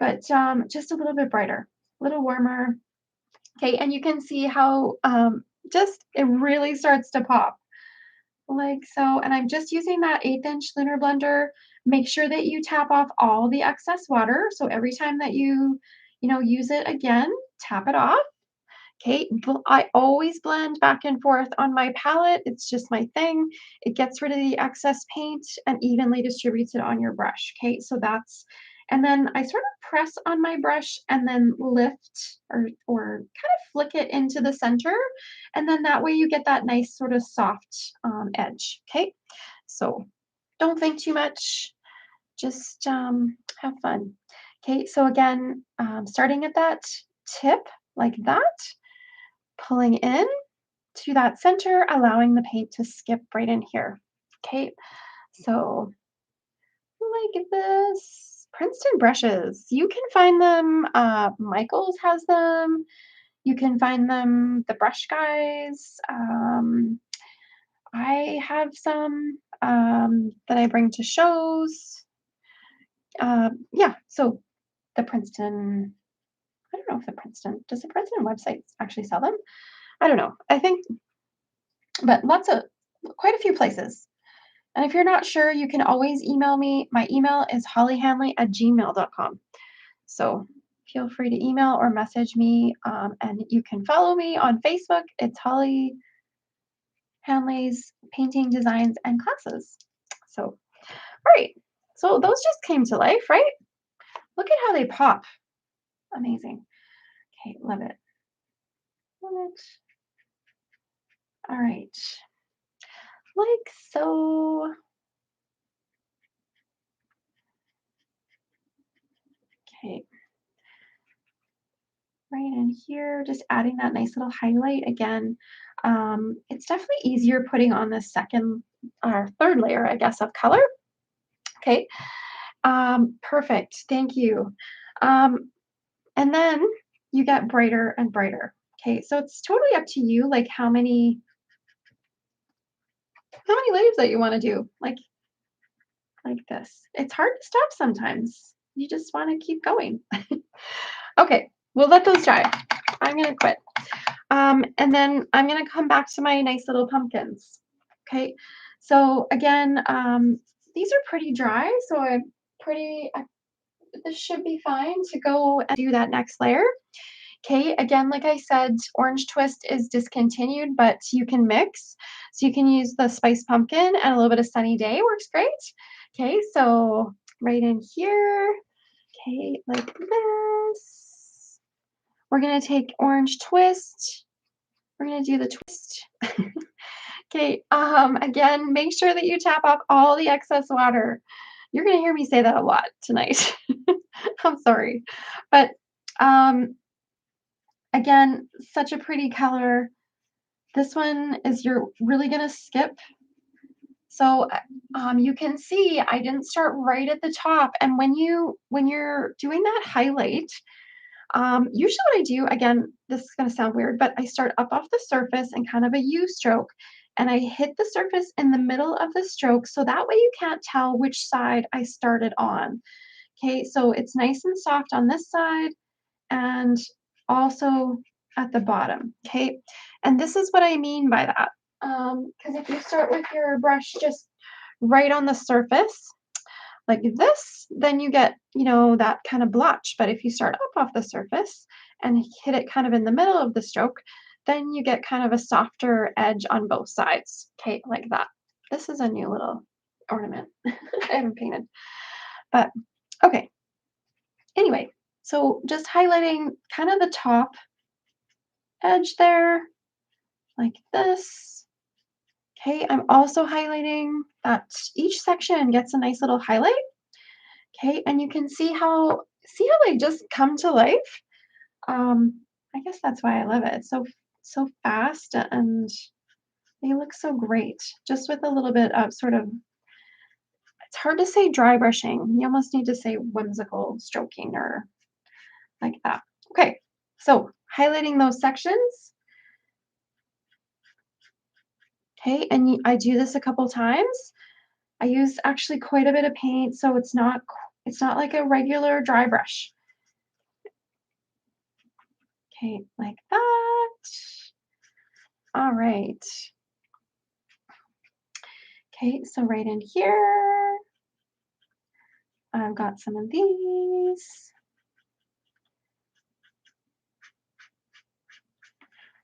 [SPEAKER 1] but just a little bit brighter, a little warmer. Okay, and you can see how just it really starts to pop like so. And I'm just using that 1/8" lunar blender. Make sure that you tap off all the excess water. So every time that you use it again, tap it off. Okay, I always blend back and forth on my palette. It's just my thing. It gets rid of the excess paint and evenly distributes it on your brush. Okay, so that's, and then I sort of press on my brush and then lift or kind of flick it into the center. And then that way you get that nice sort of soft edge. Okay, so don't think too much. Just have fun. Okay, so again, starting at that tip like that, pulling in to that center, allowing the paint to skip right in here. Okay, so like this. Princeton brushes. You can find them, Michaels has them. You can find them, the brush guys. I have some that I bring to shows. Yeah, so the Princeton, I don't know if does the Princeton website actually sell them? I don't know. I think, but quite a few places. And if you're not sure, you can always email me. My email is hollyhanley@gmail.com. So feel free to email or message me. And you can follow me on Facebook. It's Holly Hanley's Painting Designs and Classes. So, all right. So those just came to life, right? Look at how they pop. Amazing. Okay, love it. Love it. All right. Like so. Okay. Right in here, just adding that nice little highlight again. It's definitely easier putting on the second or third layer, I guess, of color. Okay, perfect. Thank you. Um, and then you get brighter and brighter. Okay, so it's totally up to you, like how many layers that you want to do, like this. It's hard to stop sometimes. You just want to keep going. Okay, we'll let those dry. I'm gonna quit. And then I'm gonna come back to my nice little pumpkins. Okay, so again, these are pretty dry, so this should be fine to go and do that next layer. Okay, again, like I said, orange twist is discontinued, but you can mix. So you can use the spiced pumpkin and a little bit of sunny day works great. Okay, so right in here, okay, like this. We're gonna take orange twist. We're gonna do the twist. Okay, again, make sure that you tap off all the excess water. You're gonna hear me say that a lot tonight. I'm sorry. But um, again, such a pretty color. This one is you're really gonna skip. So you can see I didn't start right at the top. And when you're doing that highlight, usually what I do, again, this is going to sound weird, but I start up off the surface and kind of a U stroke, and I hit the surface in the middle of the stroke, so that way you can't tell which side I started on. Okay, so it's nice and soft on this side and also at the bottom. Okay, and this is what I mean by that. Because if you start with your brush just right on the surface, like this, then you get, that kind of blotch. But if you start up off the surface and hit it kind of in the middle of the stroke, then you get kind of a softer edge on both sides. Okay, like that. This is a new little ornament I haven't painted. But okay. Anyway, so just highlighting kind of the top edge there. like this. Okay, I'm also highlighting that each section gets a nice little highlight. Okay, and you can see how they just come to life. I guess that's why I love it. It's so fast and they look so great. Just with a little bit of sort of, it's hard to say dry brushing. You almost need to say whimsical stroking or like that. Okay, so highlighting those sections. Okay, and I do this a couple times. I use actually quite a bit of paint, so it's not like a regular dry brush. Okay, like that. All right. Okay, so right in here, I've got some of these.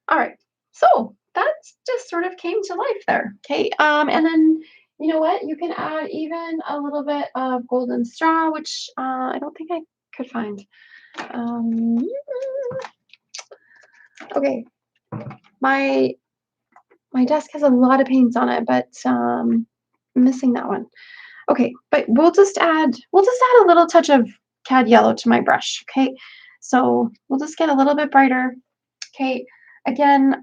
[SPEAKER 1] All right, so that just sort of came to life there. Okay, and then you know what? You can add even a little bit of golden straw, which I don't think I could find. Um, okay, my my desk has a lot of paints on it, but I'm missing that one. Okay, but we'll just add a little touch of cad yellow to my brush. Okay, so we'll just get a little bit brighter. Okay, again,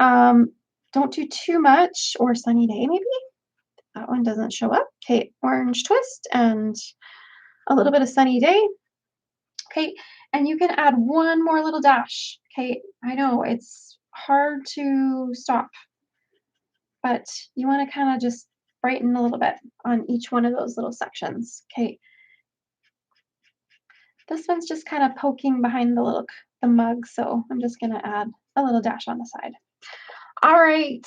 [SPEAKER 1] don't do too much, or sunny day maybe. That one doesn't show up. Okay, orange twist and a little bit of sunny day. Okay, and you can add one more little dash. Okay, I know it's hard to stop, but you want to kind of just brighten a little bit on each one of those little sections. Okay, this one's just kind of poking behind the mug, so I'm just gonna add a little dash on the side. All right.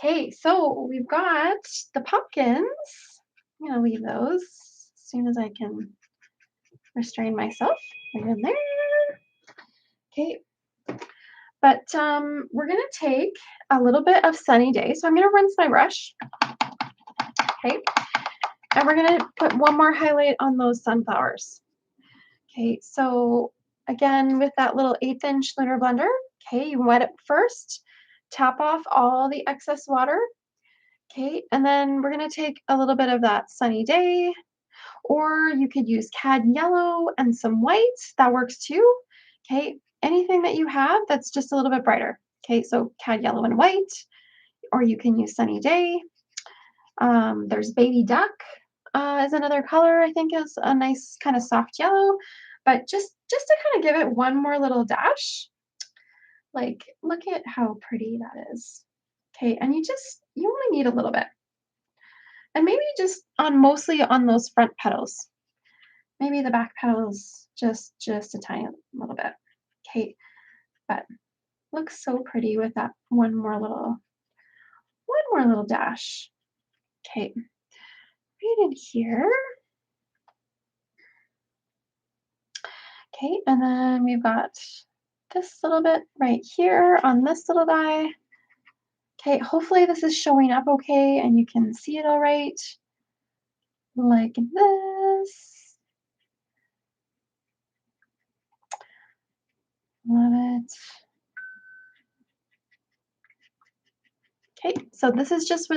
[SPEAKER 1] Okay, so we've got the pumpkins. I'm gonna leave those as soon as I can restrain myself. Right in there. Okay, but we're gonna take a little bit of Sunny Day. So I'm gonna rinse my brush. Okay, and we're gonna put one more highlight on those sunflowers. Okay, so again, with that little 1/8" lunar blender, okay, you wet it first, tap off all the excess water, okay, and then we're gonna take a little bit of that Sunny Day, or you could use cad yellow and some white, that works too, okay, anything that you have that's just a little bit brighter, okay, so cad yellow and white, or you can use Sunny Day. There's Baby Duck is another color I think is a nice kind of soft yellow, but just to kind of give it one more little dash. Like, look at how pretty that is. Okay, and you only need a little bit, and maybe just on mostly on those front petals. Maybe the back petals just a tiny little bit. Okay, but looks so pretty with that one more little dash. Okay, right in here. Okay, and then we've got this little bit right here on this little guy. Okay, hopefully this is showing up okay and you can see it all right. Like this. Love it. Okay, so this is just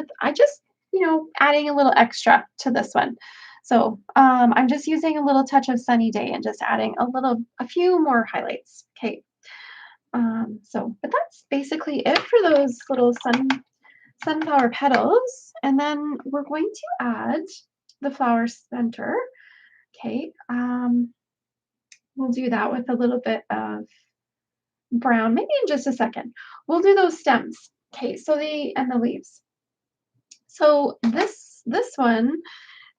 [SPEAKER 1] adding a little extra to this one. So I'm just using a little touch of Sunny Day and just adding a few more highlights. Okay, but that's basically it for those little sunflower petals. And then we're going to add the flower center. Okay, we'll do that with a little bit of brown, maybe in just a second. We'll do those stems. Okay, and the leaves. So this one,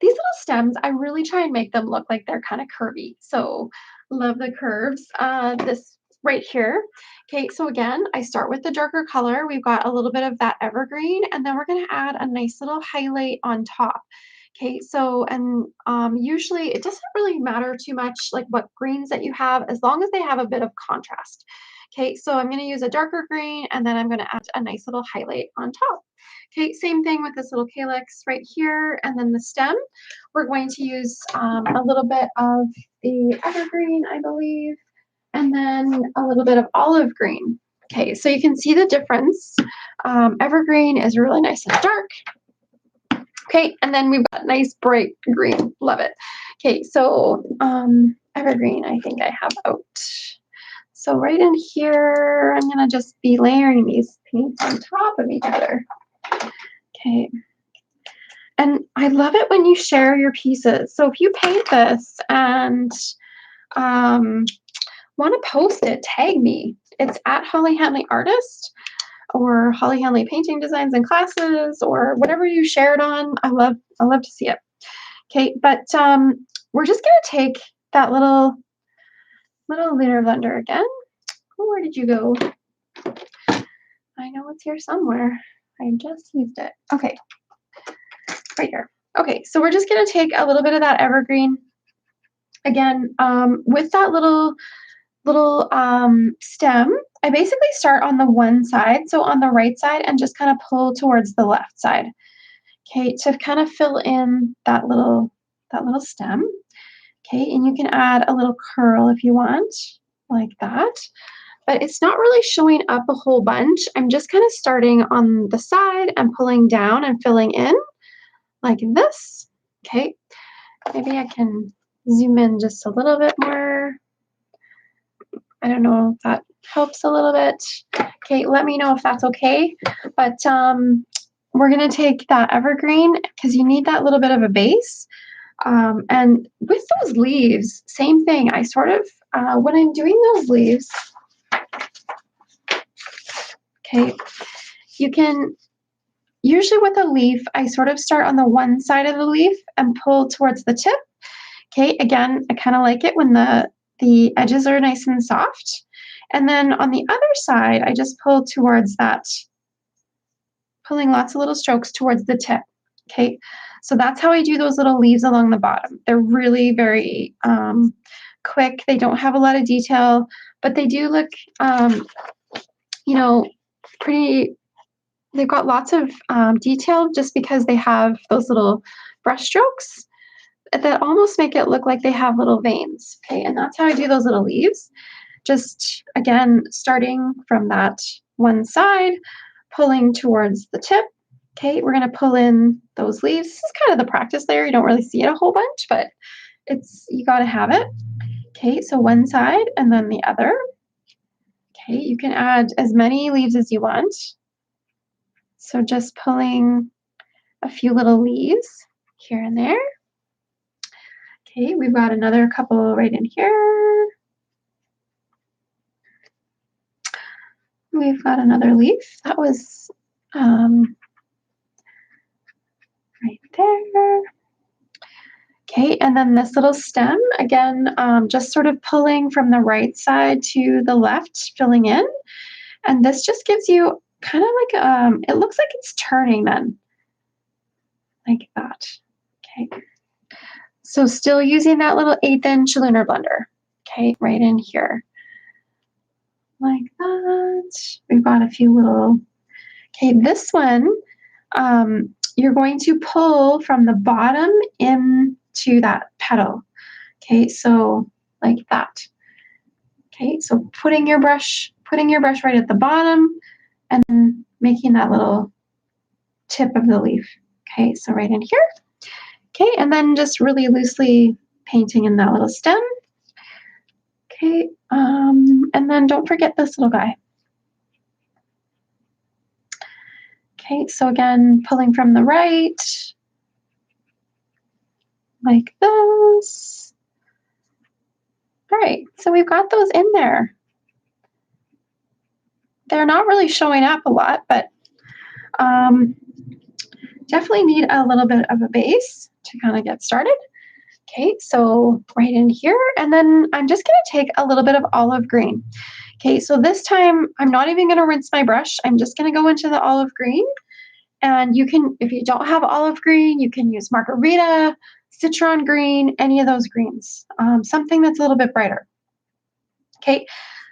[SPEAKER 1] these little stems, I really try and make them look like they're kind of curvy. So love the curves. This right here. Okay, so again, I start with the darker color. We've got a little bit of that evergreen, and then we're gonna add a nice little highlight on top. Okay, so and usually it doesn't really matter too much like what greens that you have, as long as they have a bit of contrast. Okay, so I'm gonna use a darker green, and then I'm gonna add a nice little highlight on top. Okay, same thing with this little calyx right here, and then the stem. We're going to use a little bit of the evergreen, I believe, and then a little bit of olive green. Okay, so you can see the difference. Evergreen is really nice and dark. Okay, and then we've got nice bright green. Love it. Okay, so evergreen I think I have out. So right in here, I'm gonna just be layering these paints on top of each other. Okay. And I love it when you share your pieces. So if you paint this and want to post it, tag me. It's at Holly Hanley Artist or Holly Hanley Painting Designs and Classes or whatever you shared on. I love to see it. Okay, but we're just gonna take that little lunar blender again. Oh, where did you go? I know it's here somewhere. I just used it. Okay, right here. Okay, so we're just gonna take a little bit of that evergreen again with that little stem. I basically start on the one side, so on the right side, and just kind of pull towards the left side. Okay, to kind of fill in that little stem. Okay, and you can add a little curl if you want, like that. But it's not really showing up a whole bunch. I'm just kind of starting on the side and pulling down and filling in like this. Okay, maybe I can zoom in just a little bit more. I don't know if that helps a little bit. Okay, let me know if that's okay. But we're gonna take that evergreen because you need that little bit of a base. And with those leaves, same thing. I sort of, when I'm doing those leaves, okay, you can, usually with a leaf, I sort of start on the one side of the leaf and pull towards the tip. Okay, again, I kind of like it when the edges are nice and soft. And then on the other side, I just pull towards that, pulling lots of little strokes towards the tip. Okay, so that's how I do those little leaves along the bottom. They're really very quick. They don't have a lot of detail, but they do look, you know, pretty. They've got lots of detail just because they have those little brush strokes that almost make it look like they have little veins. Okay, and that's how I do those little leaves. Just again, starting from that one side, pulling towards the tip. Okay, we're going to pull in those leaves. This is kind of the practice layer. You don't really see it a whole bunch, but you got to have it. Okay, so one side and then the other. Okay, you can add as many leaves as you want. So just pulling a few little leaves here and there. Okay, we've got another couple right in here. We've got another leaf. That was right there. Okay, and then this little stem, again, just sort of pulling from the right side to the left, filling in. And this just gives you kind of like, it looks like it's turning then, like that. Okay, so still using that little 1/8" lunar blender. Okay, right in here, like that. We've got a few little, okay, this one, you're going to pull from the bottom into that petal. Okay, so like that. Okay, so putting your brush right at the bottom and then making that little tip of the leaf. Okay, so right in here. Okay, and then just really loosely painting in that little stem. Okay, and then don't forget this little guy. Okay, so again, pulling from the right, like this. All right, so we've got those in there. They're not really showing up a lot, but definitely need a little bit of a base to kind of get started. Okay, so right in here, and then I'm just gonna take a little bit of olive green. Okay, so this time I'm not even gonna rinse my brush. I'm just gonna go into the olive green. And you can, if you don't have olive green, you can use margarita, citron green, any of those greens, something that's a little bit brighter. Okay,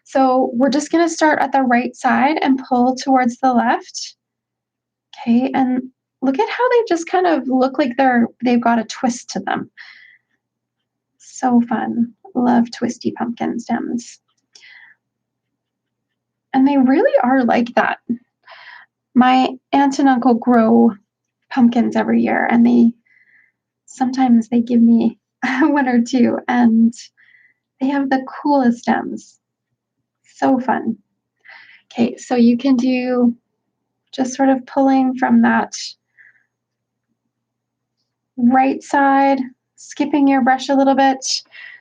[SPEAKER 1] so we're just gonna start at the right side and pull towards the left. Okay, and look at how they just kind of look like they've got a twist to them. So fun. Love twisty pumpkin stems. And they really are like that. My aunt and uncle grow pumpkins every year, and sometimes they give me one or two, and they have the coolest stems. So fun. Okay, so you can do just sort of pulling from that right side, skipping your brush a little bit.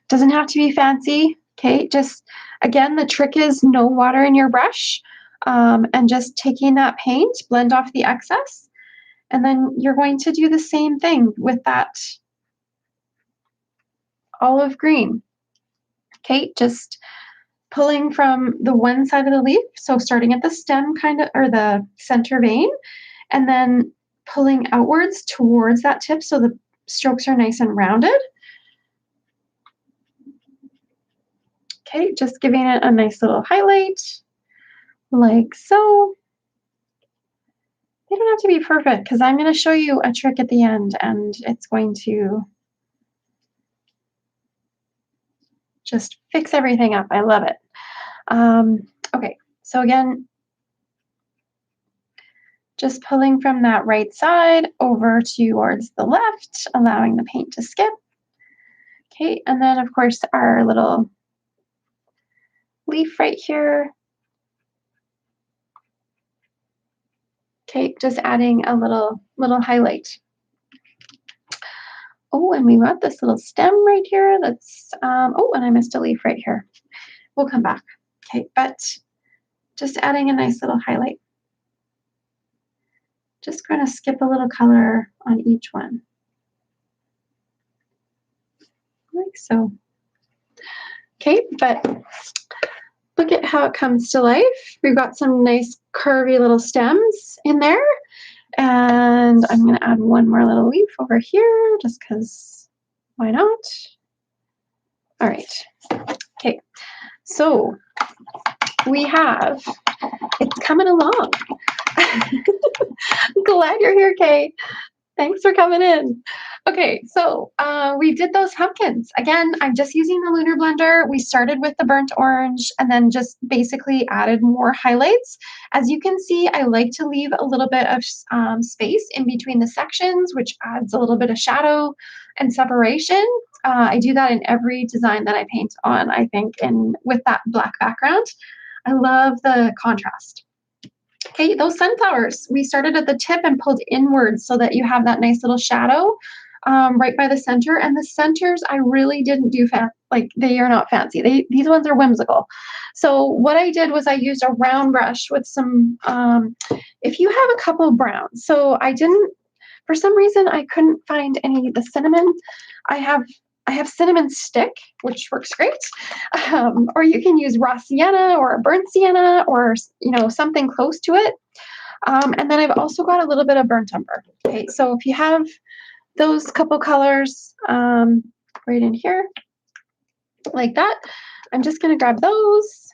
[SPEAKER 1] Doesn't have to be fancy. Okay, just again, the trick is no water in your brush, and just taking that paint, blend off the excess, and then you're going to do the same thing with that olive green. Okay, just pulling from the one side of the leaf, so starting at the stem kind of, or the center vein, and then pulling outwards towards that tip so the strokes are nice and rounded. Okay, just giving it a nice little highlight, like so. They don't have to be perfect because I'm going to show you a trick at the end, and it's going to just fix everything up. I love it. Okay, so again, just pulling from that right side over towards the left, allowing the paint to skip. Okay, and then of course our little leaf right here. Okay, just adding a little highlight. Oh, and we want this little stem right here. That's, oh, and I missed a leaf right here. We'll come back. Okay, but just adding a nice little highlight. Just going to skip a little color on each one. Like so. Okay, but look at how it comes to life. We've got some nice curvy little stems in there. And I'm going to add one more little leaf over here just because why not? All right. Okay, so we have, it's coming along. Glad you're here, Kay. Thanks for coming in. Okay, so we did those pumpkins. Again, I'm just using the Lunar Blender. We started with the burnt orange and then just basically added more highlights. As you can see, I like to leave a little bit of space in between the sections, which adds a little bit of shadow and separation. I do that in every design that I paint on, I think, and with that black background. I love the contrast. Okay, those sunflowers, we started at the tip and pulled inwards so that you have that nice little shadow right by the center. And the centers, I really didn't do like they are not fancy. These ones are whimsical. So what I did was I used a round brush with some, if you have a couple of browns. So I didn't, for some reason, I couldn't find any of the cinnamon. I have cinnamon stick, which works great. Or you can use raw sienna or a burnt sienna or, you know, something close to it. And then I've also got a little bit of burnt umber. Okay, so if you have those couple colors right in here, like that, I'm just going to grab those.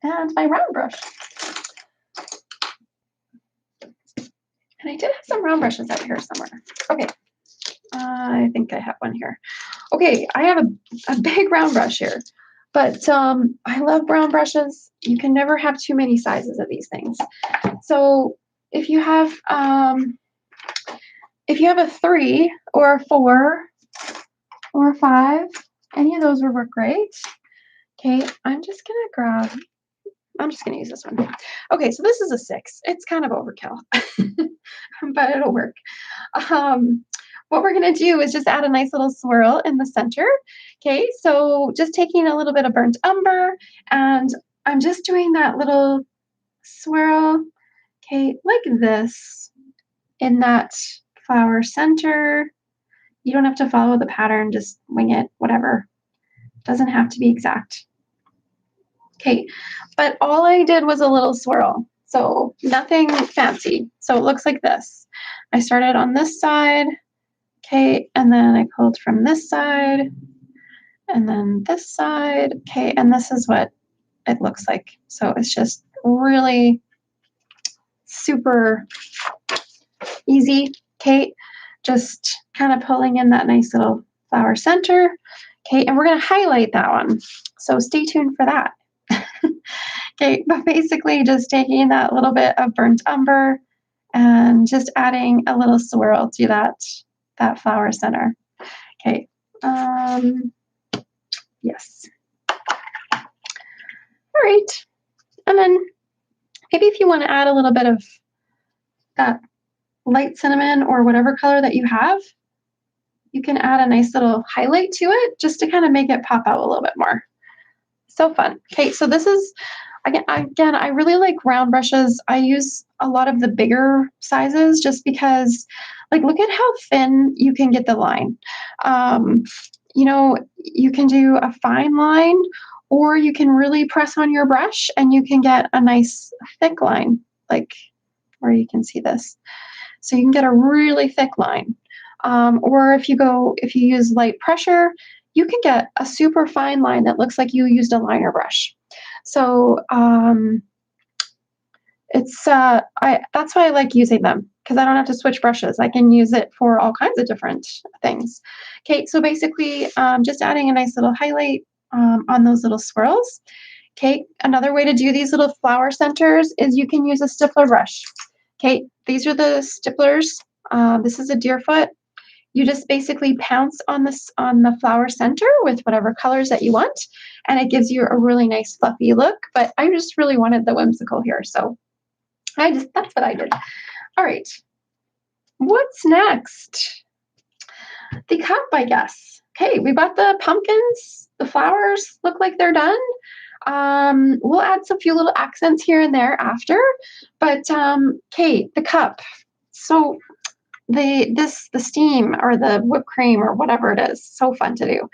[SPEAKER 1] And my round brush. And I did have some round brushes out here somewhere. Okay, I think I have one here. Okay, I have a big round brush here, but I love brown brushes. You can never have too many sizes of these things. So if you have a 3 or a 4 or a 5, any of those would work great. Okay, I'm just gonna use this one. Okay, so this is a 6. It's kind of overkill, but it'll work. What we're going to do is just add a nice little swirl in the center. Okay, so just taking a little bit of burnt umber, and I'm just doing that little swirl, okay, like this, in that flower center. You don't have to follow the pattern, just wing it, whatever. Doesn't have to be exact. Okay, but all I did was a little swirl, so nothing fancy. So it looks like this. I started on this side. Okay, and then I pulled from this side, and then this side. Okay, and this is what it looks like. So it's just really super easy. Okay, just kind of pulling in that nice little flower center. Okay, and we're going to highlight that one. So stay tuned for that. Okay, but basically just taking that little bit of burnt umber and just adding a little swirl to that flower center. Okay. Yes. All right. And then maybe if you want to add a little bit of that light cinnamon or whatever color that you have, you can add a nice little highlight to it just to kind of make it pop out a little bit more. So fun. Okay, so this is, again, I really like round brushes. I use a lot of the bigger sizes just because, like, look at how thin you can get the line. You know, you can do a fine line, or you can really press on your brush and you can get a nice thick line, like where you can see this. So you can get a really thick line. Or if you use light pressure, you can get a super fine line that looks like you used a liner brush. So that's why I like using them, because I don't have to switch brushes. I can use it for all kinds of different things. Okay, so basically just adding a nice little highlight on those little swirls. Okay, another way to do these little flower centers is you can use a stippler brush. Okay, these are the stipplers. This is a deerfoot. You just basically pounce on the flower center with whatever colors that you want, and it gives you a really nice fluffy look. But I just really wanted the whimsical here, so that's what I did. All right, what's next? The cup, I guess. Okay, we got the pumpkins. The flowers look like they're done. We'll add some few little accents here and there after, but okay, the cup. So the steam or the whipped cream or whatever it is, so fun to do.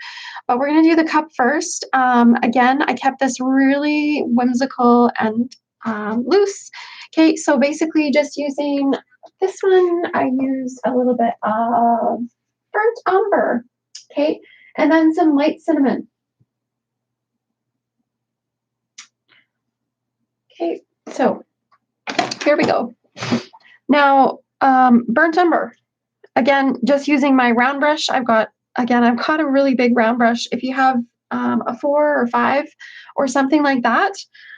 [SPEAKER 1] But we're gonna do the cup first. Again, I kept this really whimsical and loose. Okay, so basically just using this one, I used a little bit of burnt umber, okay, and then some light cinnamon. Okay, so here we go. Now, burnt umber. Again, just using my round brush. I've got a really big round brush. If you have a 4 or 5 or something like that,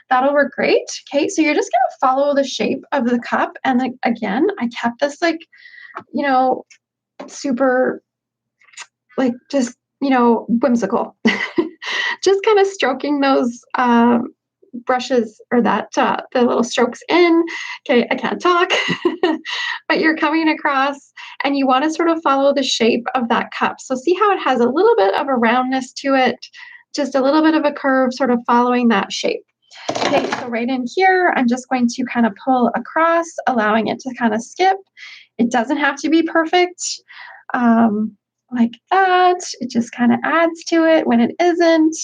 [SPEAKER 1] that'll work great. Okay, so you're just gonna follow the shape of the cup. And like, again, I kept this like, you know, super, like just, whimsical. Just kind of stroking those brushes or the little strokes in. Okay, I can't talk, but you're coming across and you want to sort of follow the shape of that cup. So see how it has a little bit of a roundness to it, just a little bit of a curve, sort of following that shape. Okay, so right in here, I'm just going to kind of pull across, allowing it to kind of skip. It doesn't have to be perfect. Like that. It just kind of adds to it when it isn't.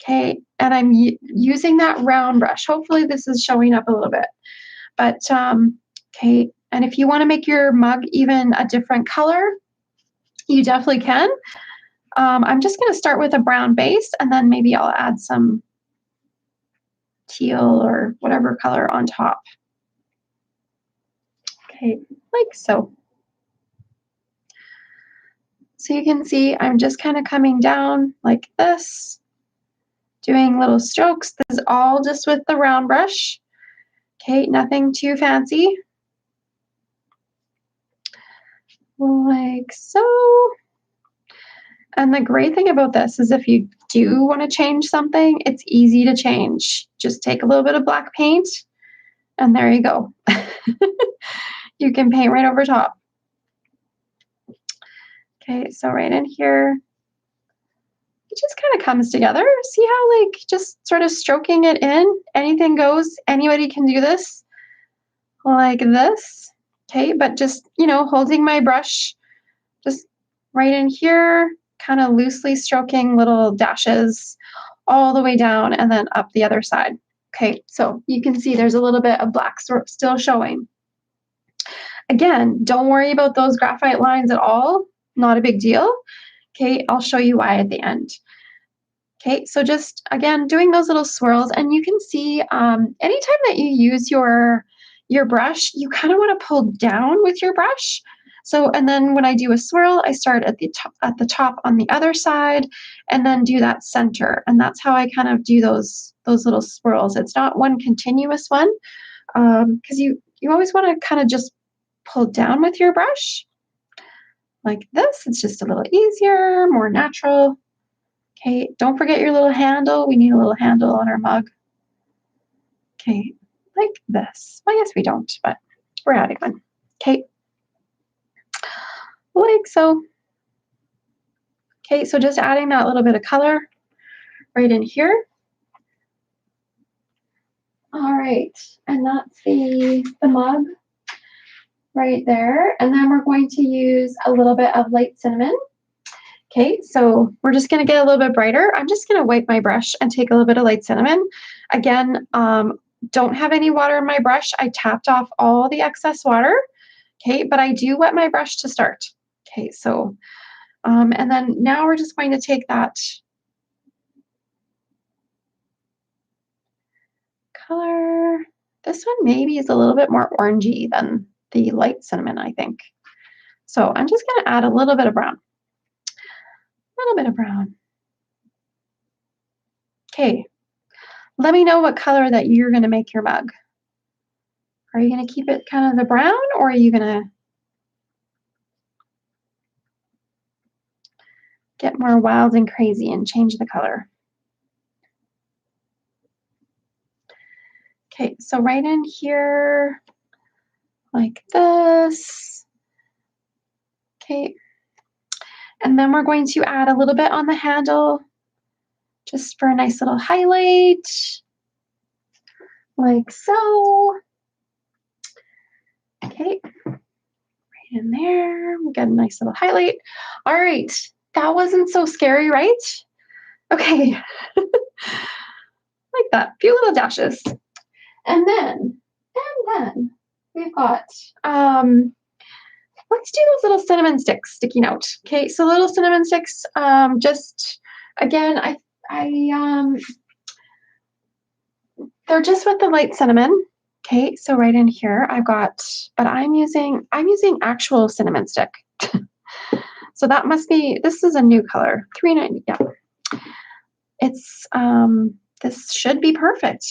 [SPEAKER 1] Okay, and I'm using that round brush. Hopefully this is showing up a little bit. But, okay, and if you want to make your mug even a different color, you definitely can. I'm just going to start with a brown base, and then maybe I'll add some teal or whatever color on top. Okay, like so. So you can see I'm just kind of coming down like this, doing little strokes. This is all just with the round brush. Okay, nothing too fancy. Like so. And the great thing about this is if you do want to change something, it's easy to change. Just take a little bit of black paint, and there you go. You can paint right over top. Okay, so right in here, it just kind of comes together. See how, like, just sort of stroking it in, anything goes. Anybody can do this, like this. Okay, but just, holding my brush just right in here, kind of loosely stroking little dashes all the way down and then up the other side. Okay, so you can see there's a little bit of black still showing. Again, don't worry about those graphite lines at all. Not a big deal. Okay, I'll show you why at the end. Okay, so just, again, doing those little swirls, and you can see anytime that you use your brush, you kind of want to pull down with your brush. So, and then when I do a swirl, I start at the top on the other side and then do that center. And that's how I kind of do those little swirls. It's not one continuous one, because you always want to kind of just pull down with your brush like this. It's just a little easier, more natural. Okay, don't forget your little handle. We need a little handle on our mug. Okay, like this. Well, yes, we don't, but we're adding one. Okay, like so. Okay, so just adding that little bit of color right in here. All right, and that's the mug right there. And then we're going to use a little bit of light cinnamon. Okay, so we're just gonna get a little bit brighter. I'm just gonna wipe my brush and take a little bit of light cinnamon. Again, don't have any water in my brush. I tapped off all the excess water. Okay, but I do wet my brush to start. Okay, so, and then now we're just going to take that color. This one maybe is a little bit more orangey than the light cinnamon, I think. So I'm just gonna add a little bit of brown. A little bit of brown. Okay, let me know what color that you're gonna make your mug. Are you gonna keep it kind of the brown, or are you gonna get more wild and crazy and change the color? Okay, so right in here, like this. Okay, and then we're going to add a little bit on the handle just for a nice little highlight, like so. Okay, right in there, we got a nice little highlight. All right, that wasn't so scary, right? Okay, like that, few little dashes. And then we've got, let's do those little cinnamon sticks sticking out. Okay, so little cinnamon sticks, just, again, they're just with the light cinnamon. Okay, so right in here I've got, but I'm using actual cinnamon stick. So that must be, this is a new color, 390, yeah. It's, this should be perfect.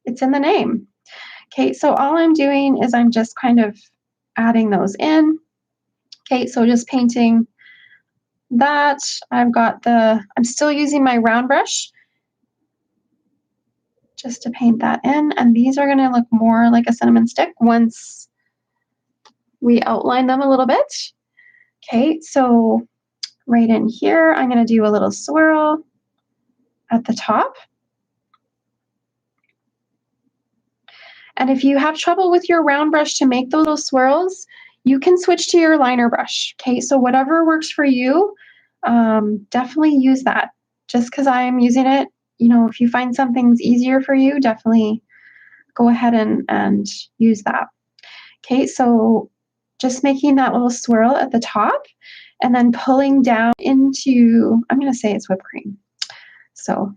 [SPEAKER 1] It's in the name. Okay, so all I'm doing is I'm just kind of adding those in. Okay, so just painting that. I'm still using my round brush just to paint that in. And these are gonna look more like a cinnamon stick once we outline them a little bit. Okay, so right in here, I'm gonna do a little swirl at the top. And if you have trouble with your round brush to make those swirls, you can switch to your liner brush. Okay, so whatever works for you, definitely use that. Just because I'm using it, you know, if you find something's easier for you, definitely go ahead and use that. Okay, so just making that little swirl at the top and then pulling down into, I'm going to say it's whipped cream. So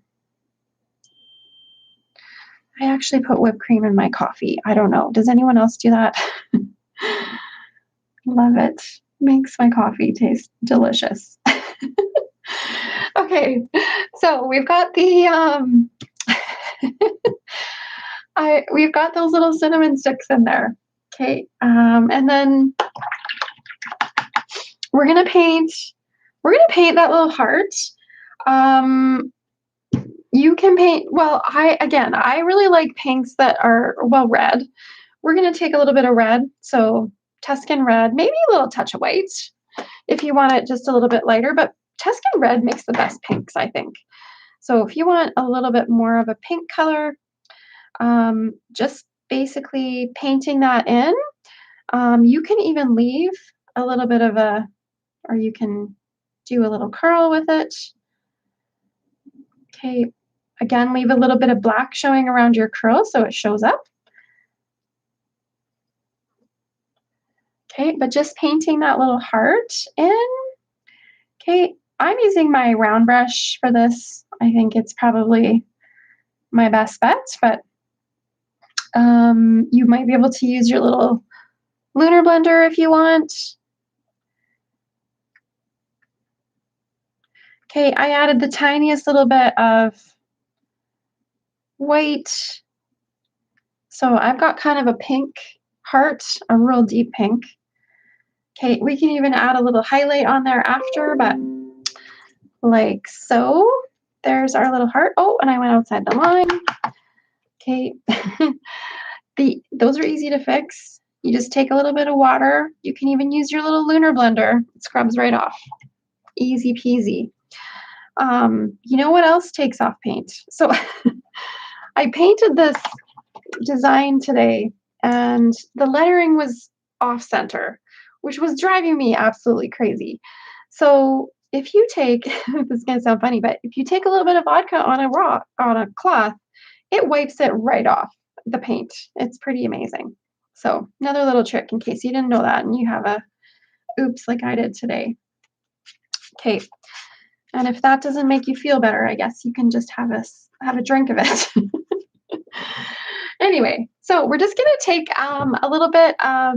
[SPEAKER 1] I actually put whipped cream in my coffee. I don't know. Does anyone else do that? Love it. Makes my coffee taste delicious. Okay, so we've got the we've got those little cinnamon sticks in there. Okay, and then we're gonna paint that little heart. You can paint, well, I really like paints that are, well, red. We're gonna take a little bit of red, so Tuscan red, maybe a little touch of white if you want it just a little bit lighter, but Tuscan red makes the best pinks, I think. So if you want a little bit more of a pink color, just basically painting that in. You can even leave a little bit of or you can do a little curl with it. Okay, again, leave a little bit of black showing around your curl so it shows up. Okay, but just painting that little heart in. Okay, I'm using my round brush for this. I think it's probably my best bet, but you might be able to use your little lunar blender if you want. Okay, I added the tiniest little bit of white. So I've got kind of a pink heart, a real deep pink. Okay, we can even add a little highlight on there after, but like so. There's our little heart. Oh, and I went outside the line. Okay. Those are easy to fix. You just take a little bit of water. You can even use your little lunar blender. It scrubs right off. Easy peasy. You know what else takes off paint? So I painted this design today and the lettering was off center, which was driving me absolutely crazy. So if you take, this is gonna sound funny, but if you take a little bit of vodka on a cloth, it wipes it right off the paint. It's pretty amazing. So another little trick in case you didn't know that and you have a oops like I did today. Okay, and if that doesn't make you feel better, I guess you can just have a drink of it. Anyway, so we're just gonna take a little bit of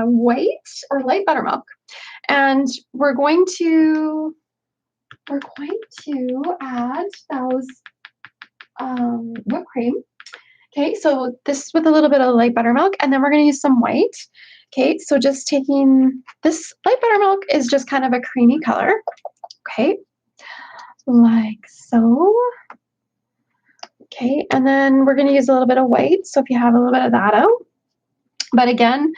[SPEAKER 1] white or light buttermilk, and we're going to add those whipped cream. Okay, so this with a little bit of light buttermilk, and then we're gonna use some white. Okay, so just taking this light buttermilk is just kind of a creamy color. Okay, like so. Okay, and then we're gonna use a little bit of white. So if you have a little bit of that out, but again,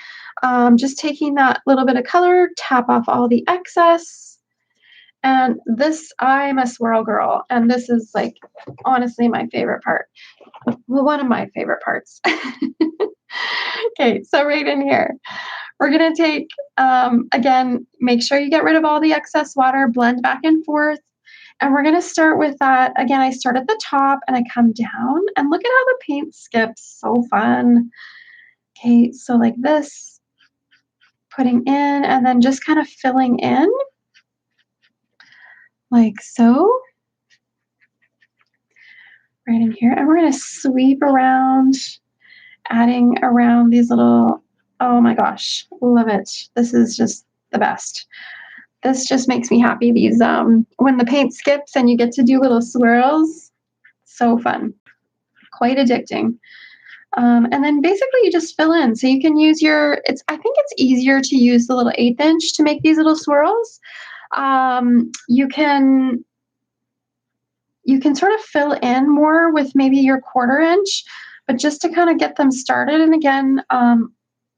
[SPEAKER 1] just taking that little bit of color, tap off all the excess. And this, I'm a swirl girl, and this is like honestly my favorite part. Well, one of my favorite parts. Okay, so right in here, we're gonna take, again, make sure you get rid of all the excess water, blend back and forth. And we're gonna start with that. Again, I start at the top and I come down and look at how the paint skips, so fun. Okay, so like this, putting in and then just kind of filling in like so, right in here. And we're gonna sweep around, adding around these little, oh my gosh, love it. This is just the best. This just makes me happy. These, when the paint skips and you get to do little swirls, so fun, quite addicting. And then basically you just fill in. So you can use I think it's easier to use the little 1/8 inch to make these little swirls. You can sort of fill in more with maybe your 1/4 inch, but just to kind of get them started. And again,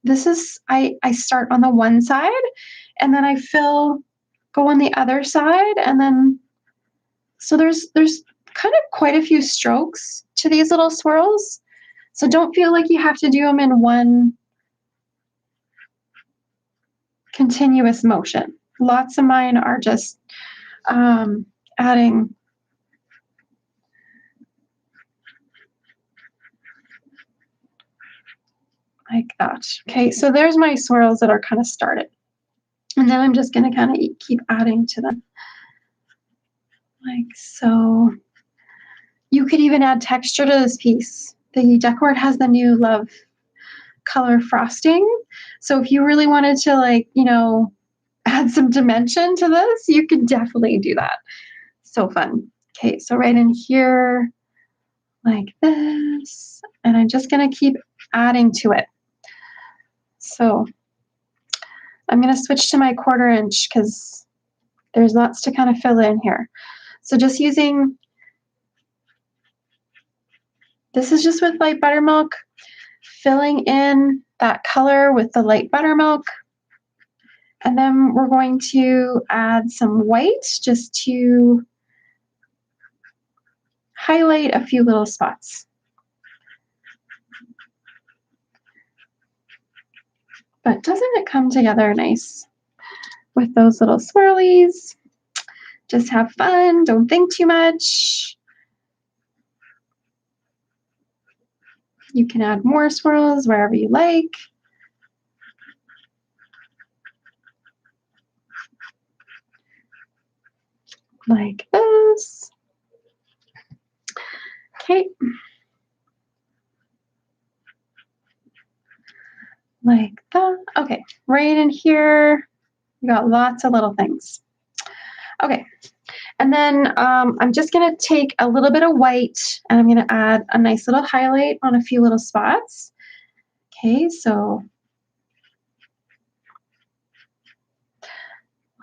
[SPEAKER 1] this is, I start on the one side and then I go on the other side. And then, so there's kind of quite a few strokes to these little swirls. So don't feel like you have to do them in one continuous motion. Lots of mine are just adding like that. Okay, so there's my swirls that are kind of started. And then I'm just gonna kind of keep adding to them. Like so. You could even add texture to this piece. The Decor has the new Love color frosting. So if you really wanted to, like, you know, add some dimension to this, you could definitely do that. So fun. Okay, so right in here, like this, and I'm just gonna keep adding to it. So I'm gonna switch to my 1/4 inch because there's lots to kind of fill in here. So just using, this is just with light buttermilk, filling in that color with the light buttermilk. And then we're going to add some white just to highlight a few little spots. But doesn't it come together nice with those little swirlies? Just have fun, don't think too much. You can add more swirls wherever you like. Like this. Okay. Like that. Okay, right in here, we got lots of little things. Okay, And then I'm just going to take a little bit of white and I'm going to add a nice little highlight on a few little spots. Okay, so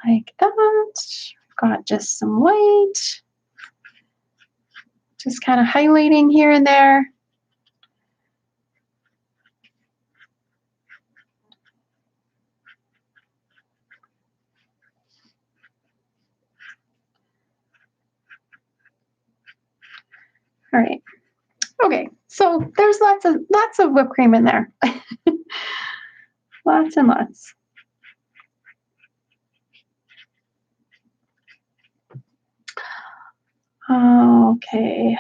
[SPEAKER 1] like that. Got just some white. Just kind of highlighting here and there. All right. Okay, so there's lots of whipped cream in there. Lots and lots. Okay.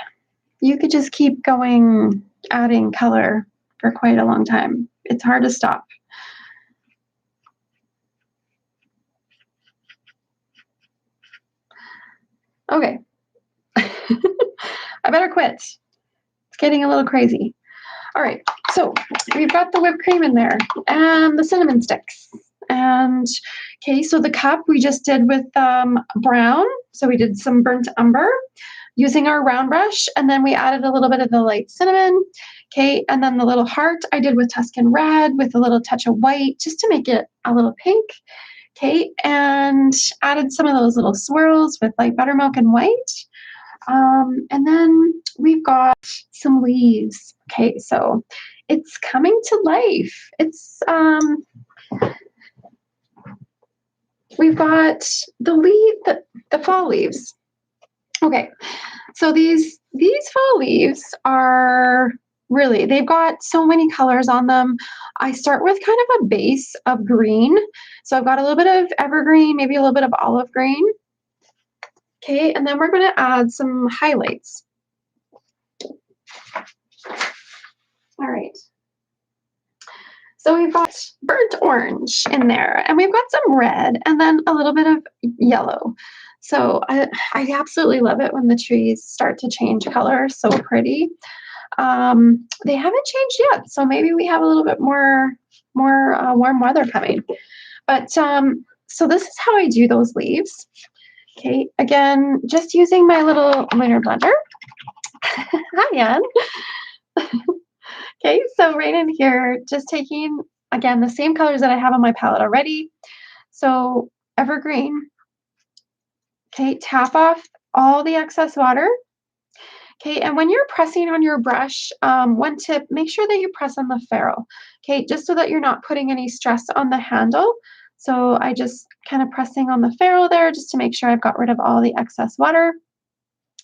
[SPEAKER 1] You could just keep going, adding color for quite a long time. It's hard to stop. Okay. I better quit. It's getting a little crazy. All right, so we've got the whipped cream in there and the cinnamon sticks. And okay, so the cup we just did with brown. So we did some burnt umber using our round brush, and then we added a little bit of the light cinnamon. Okay, and then the little heart I did with Tuscan red with a little touch of white just to make it a little pink. Okay, and added some of those little swirls with like buttermilk and white. And then we've got some leaves. Okay, so it's coming to life. It's we've got the fall leaves. Okay, so these fall leaves are really, they've got so many colors on them. I start with kind of a base of green. So I've got a little bit of evergreen, maybe a little bit of olive green. Okay, and then we're going to add some highlights. All right. So we've got burnt orange in there, and we've got some red, and then a little bit of yellow. So I absolutely love it when the trees start to change color. So pretty. They haven't changed yet, so maybe we have a little bit more warm weather coming. But so this is how I do those leaves. Okay, again, just using my little lunar blender. Hi, Anne. Okay, so right in here, just taking, again, the same colors that I have on my palette already. So evergreen. Okay, tap off all the excess water. Okay, and when you're pressing on your brush, one tip, make sure that you press on the ferrule. Okay, just so that you're not putting any stress on the handle. So I just kind of pressing on the ferrule there just to make sure I've got rid of all the excess water.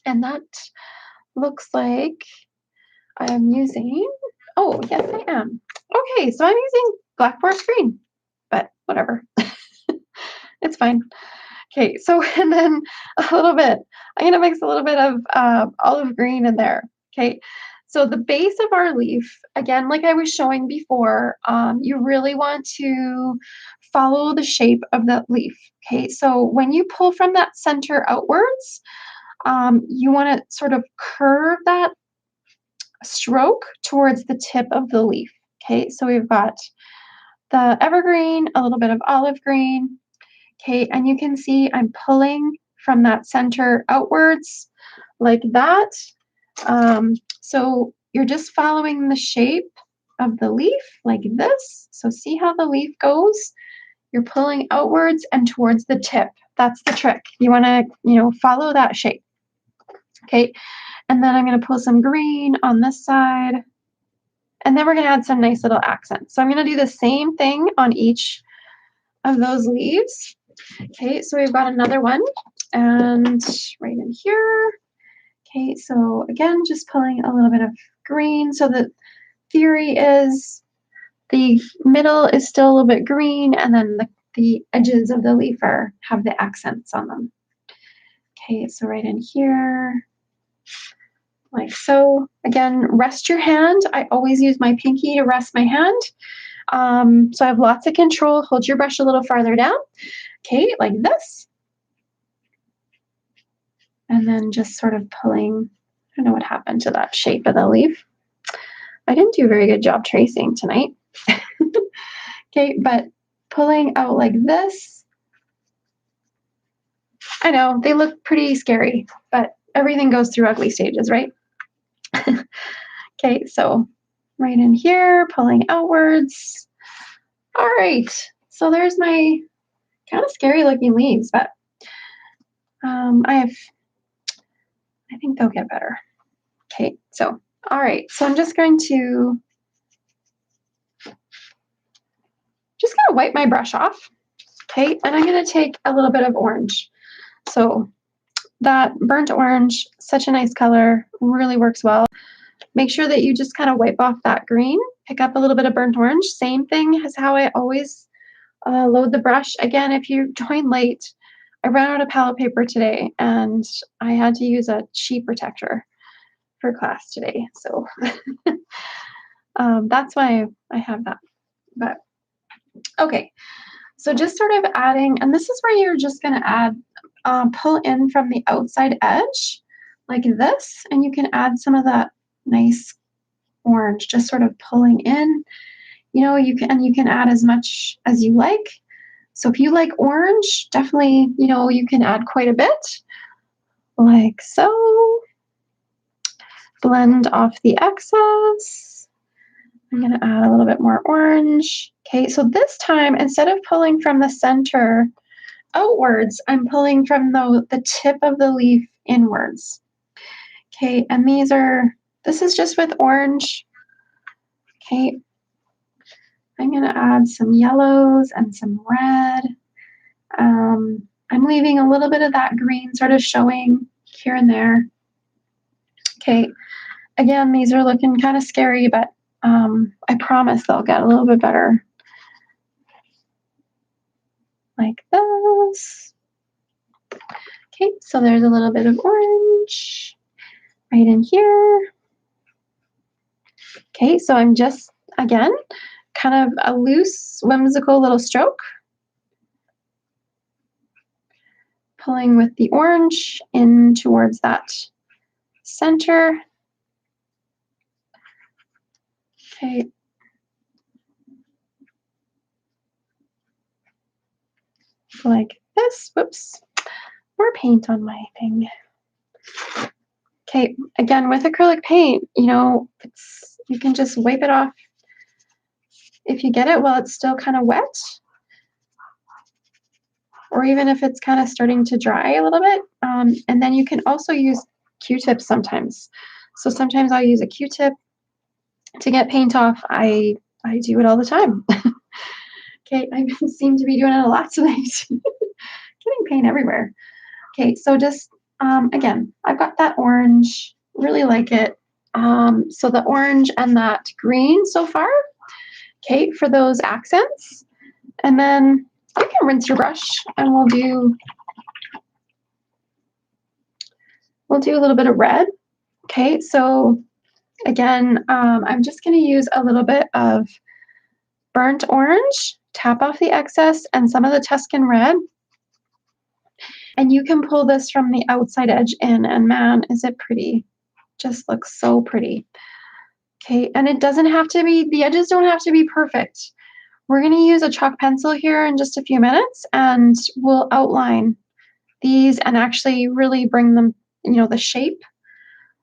[SPEAKER 1] And that looks like I'm using, oh, yes, I am. Okay, so I'm using black forest green, but whatever. It's fine. Okay, so and then a little bit, I'm going to mix a little bit of olive green in there. Okay, so the base of our leaf, again, like I was showing before, you really want to follow the shape of that leaf. Okay, so when you pull from that center outwards, you want to sort of curve that stroke towards the tip of the leaf. Okay, so we've got the evergreen, a little bit of olive green. Okay, and you can see I'm pulling from that center outwards like that. So you're just following the shape of the leaf like this. So see how the leaf goes? You're pulling outwards and towards the tip. That's the trick. You want to, follow that shape. Okay, and then I'm going to pull some green on this side. And then we're going to add some nice little accents. So I'm going to do the same thing on each of those leaves. Okay, so we've got another one, and right in here. Okay, so again, just pulling a little bit of green. So the theory is the middle is still a little bit green, and then the edges of the leaf have the accents on them. Okay, so right in here, like so. Again, rest your hand. I always use my pinky to rest my hand. So I have lots of control. Hold your brush a little farther down. Okay, like this. And then just sort of pulling, I don't know what happened to that shape of the leaf. I didn't do a very good job tracing tonight. Okay, but pulling out like this. I know, they look pretty scary, but everything goes through ugly stages, right? Okay, so right in here, pulling outwards. All right, so there's my kind of scary looking leaves, but I think they'll get better. Okay, so, all right, so I'm just going to wipe my brush off. Okay, and I'm gonna take a little bit of orange. So that burnt orange, such a nice color, really works well. Make sure that you just kind of wipe off that green, pick up a little bit of burnt orange. Same thing as how I always load the brush. Again, if you joined late, I ran out of palette paper today and I had to use a sheet protector for class today. So that's why I have that. But okay, so just sort of adding, and this is where you're just going to add, pull in from the outside edge like this, and you can add some of that nice orange, just sort of pulling in. You know, you can add as much as you like. So if you like orange, definitely, you know, you can add quite a bit, like so. Blend off the excess. I'm going to add a little bit more orange. Okay, so this time, instead of pulling from the center outwards, I'm pulling from the tip of the leaf inwards. Okay, and this is just with orange. Okay, I'm going to add some yellows and some red. I'm leaving a little bit of that green sort of showing here and there. Okay, again, these are looking kind of scary, but I promise they'll get a little bit better. Like this. Okay, so there's a little bit of orange right in here. Okay, so I'm just, again, kind of a loose, whimsical little stroke. Pulling with the orange in towards that center. Okay. Like this. Whoops. More paint on my thing. Okay, again, with acrylic paint, you know, you can just wipe it off if you get it while it's still kind of wet. Or even if it's kind of starting to dry a little bit. And then you can also use Q-tips sometimes. So sometimes I'll use a Q-tip to get paint off. I do it all the time. Okay, I seem to be doing it a lot tonight. Getting paint everywhere. Okay, so just, again, I've got that orange, really like it. So the orange and that green so far, okay, for those accents. And then you can rinse your brush and we'll do a little bit of red. Okay, so again, I'm just going to use a little bit of burnt orange, tap off the excess, and some of the Tuscan red. And you can pull this from the outside edge in, and man, is it pretty. Just looks so pretty. Okay, and it doesn't have to be, the edges don't have to be perfect. We're going to use a chalk pencil here in just a few minutes, and we'll outline these and actually really bring them, you know, the shape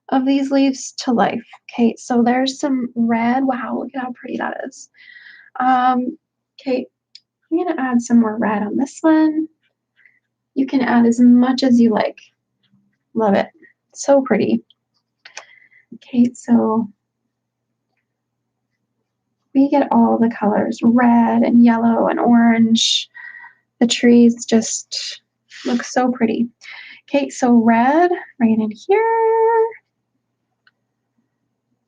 [SPEAKER 1] of these leaves to life. Okay, so there's some red. Wow, look at how pretty that is. Okay, I'm going to add some more red on this one. You can add as much as you like. Love it. So pretty. Okay, so we get all the colors, red and yellow and orange. The trees just look so pretty. Okay, so red right in here.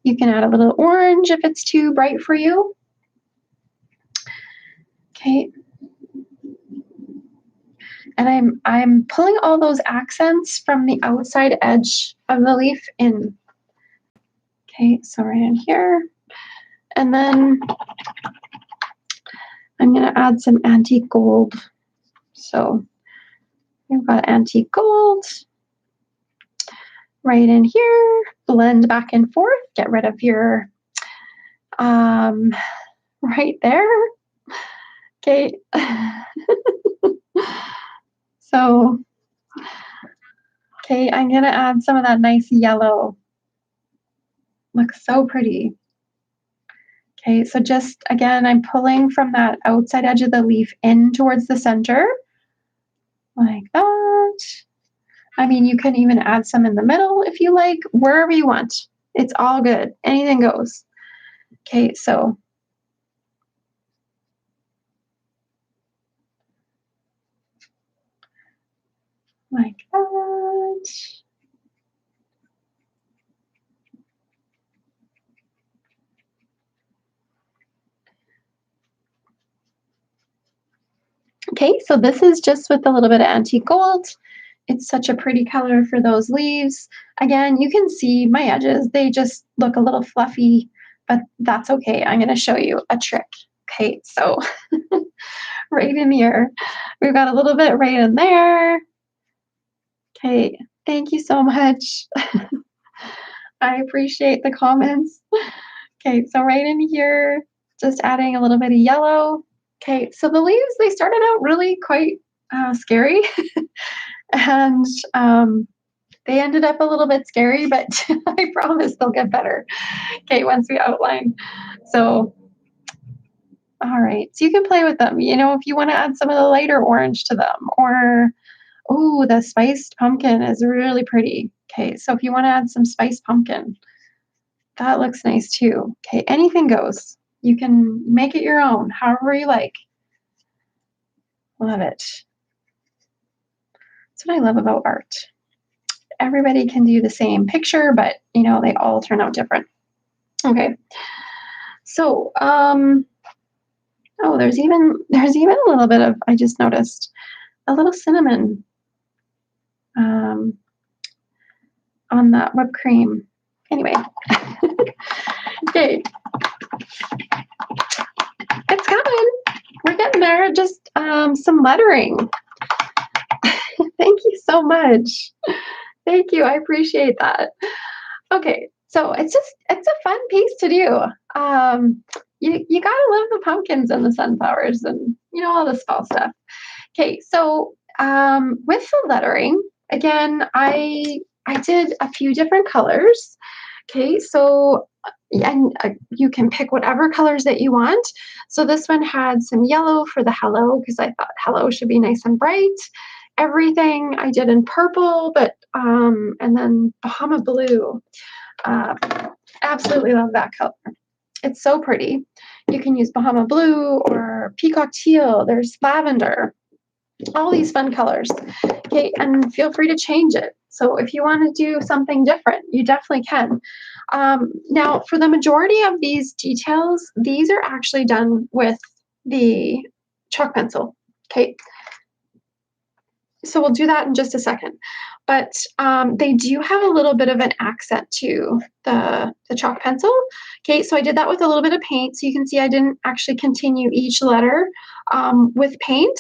[SPEAKER 1] You can add a little orange if it's too bright for you. Okay. And I'm pulling all those accents from the outside edge of the leaf in. Okay, so right in here. And then I'm going to add some antique gold. So we've got antique gold right in here. Blend back and forth. Get rid of your right there. Okay. So Okay, I'm gonna add some of that nice yellow. Looks so pretty. Okay, so just again, I'm pulling from that outside edge of the leaf in towards the center, like that. I mean, you can even add some in the middle if you like, wherever you want. It's all good. Anything goes. Okay, so like that. Okay, so this is just with a little bit of antique gold. It's such a pretty color for those leaves. Again, you can see my edges. They just look a little fluffy, but that's okay. I'm gonna show you a trick. Okay, so right in here, we've got a little bit right in there. Okay, thank you so much. I appreciate the comments. Okay, so right in here, just adding a little bit of yellow. Okay, so the leaves, they started out really quite scary and they ended up a little bit scary, but I promise they'll get better. Okay, once we outline. So, all right, so you can play with them. You know, if you want to add some of the lighter orange to them, or, oh, the spiced pumpkin is really pretty. Okay, so if you want to add some spiced pumpkin, that looks nice too. Okay, anything goes. You can make it your own, however you like. Love it. That's what I love about art. Everybody can do the same picture, but you know, they all turn out different. Okay. So, oh, there's even a little bit of, I just noticed a little cinnamon um, on that whipped cream. Anyway, okay, it's coming. We're getting there. Just some lettering. Thank you so much. Thank you. I appreciate that. Okay, so it's a fun piece to do. You gotta love the pumpkins and the sunflowers and you know all the fall stuff. Okay, so with the lettering, again, I did a few different colors. Okay, so and you can pick whatever colors that you want. So this one had some yellow for the hello because I thought hello should be nice and bright. Everything I did in purple, but and then Bahama blue. Uh, Absolutely love that color. It's so pretty. You can use Bahama blue or peacock teal. There's lavender, all these fun colors. Okay, and feel free to change it. So if you want to do something different, you definitely can. Now, for the majority of these details, these are actually done with the chalk pencil. Okay, so we'll do that in just a second. But they do have a little bit of an accent to the chalk pencil. Okay, so I did that with a little bit of paint. So you can see I didn't actually continue each letter with paint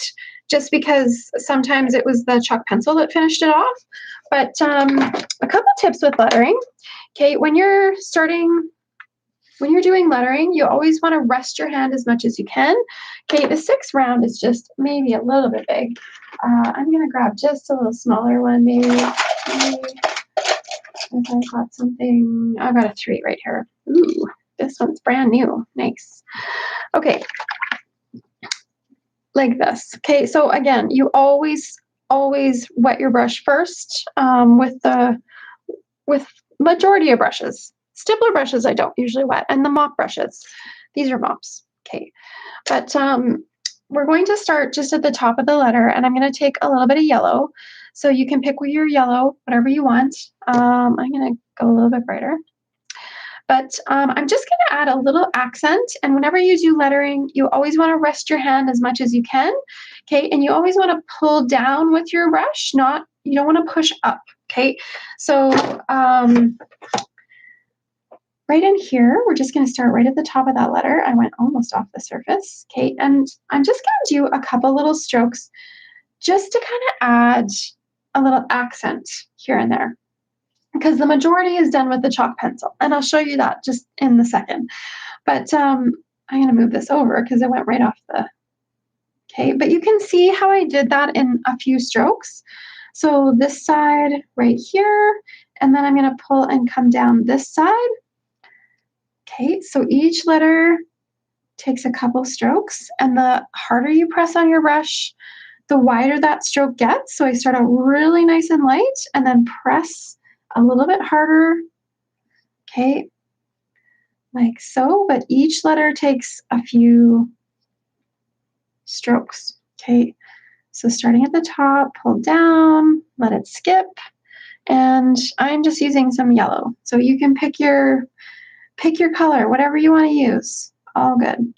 [SPEAKER 1] just because sometimes it was the chalk pencil that finished it off. But a couple tips with lettering. Okay, when you're doing lettering, you always want to rest your hand as much as you can. Okay, the 6 round is just maybe a little bit big. I'm going to grab just a little smaller one, maybe. If I've got something, I've got a 3 right here. Ooh, this one's brand new. Nice. Okay, like this. Okay, so again, you always wet your brush first with majority of brushes. Stippler brushes I don't usually wet, and the mop brushes. These are mops. Okay, but we're going to start just at the top of the letter, and I'm going to take a little bit of yellow. So you can pick with your yellow, whatever you want. I'm going to go a little bit brighter. But I'm just going to add a little accent. And whenever you do lettering, you always want to rest your hand as much as you can. Okay, and you always want to pull down with your brush, you don't want to push up. Okay, so right in here, we're just going to start right at the top of that letter. I went almost off the surface. Okay, and I'm just going to do a couple little strokes just to kind of add a little accent here and there, because the majority is done with the chalk pencil, and I'll show you that just in a second. But I'm going to move this over because it went right off the, okay, but you can see how I did that in a few strokes. So this side right here, and then I'm going to pull and come down this side. Okay, so each letter takes a couple strokes, and the harder you press on your brush, the wider that stroke gets. So I start out really nice and light and then press a little bit harder. Okay, like so, but each letter takes a few strokes. Okay, so starting at the top, pull down, let it skip, and I'm just using some yellow. So you can pick your color, whatever you want to use. All good.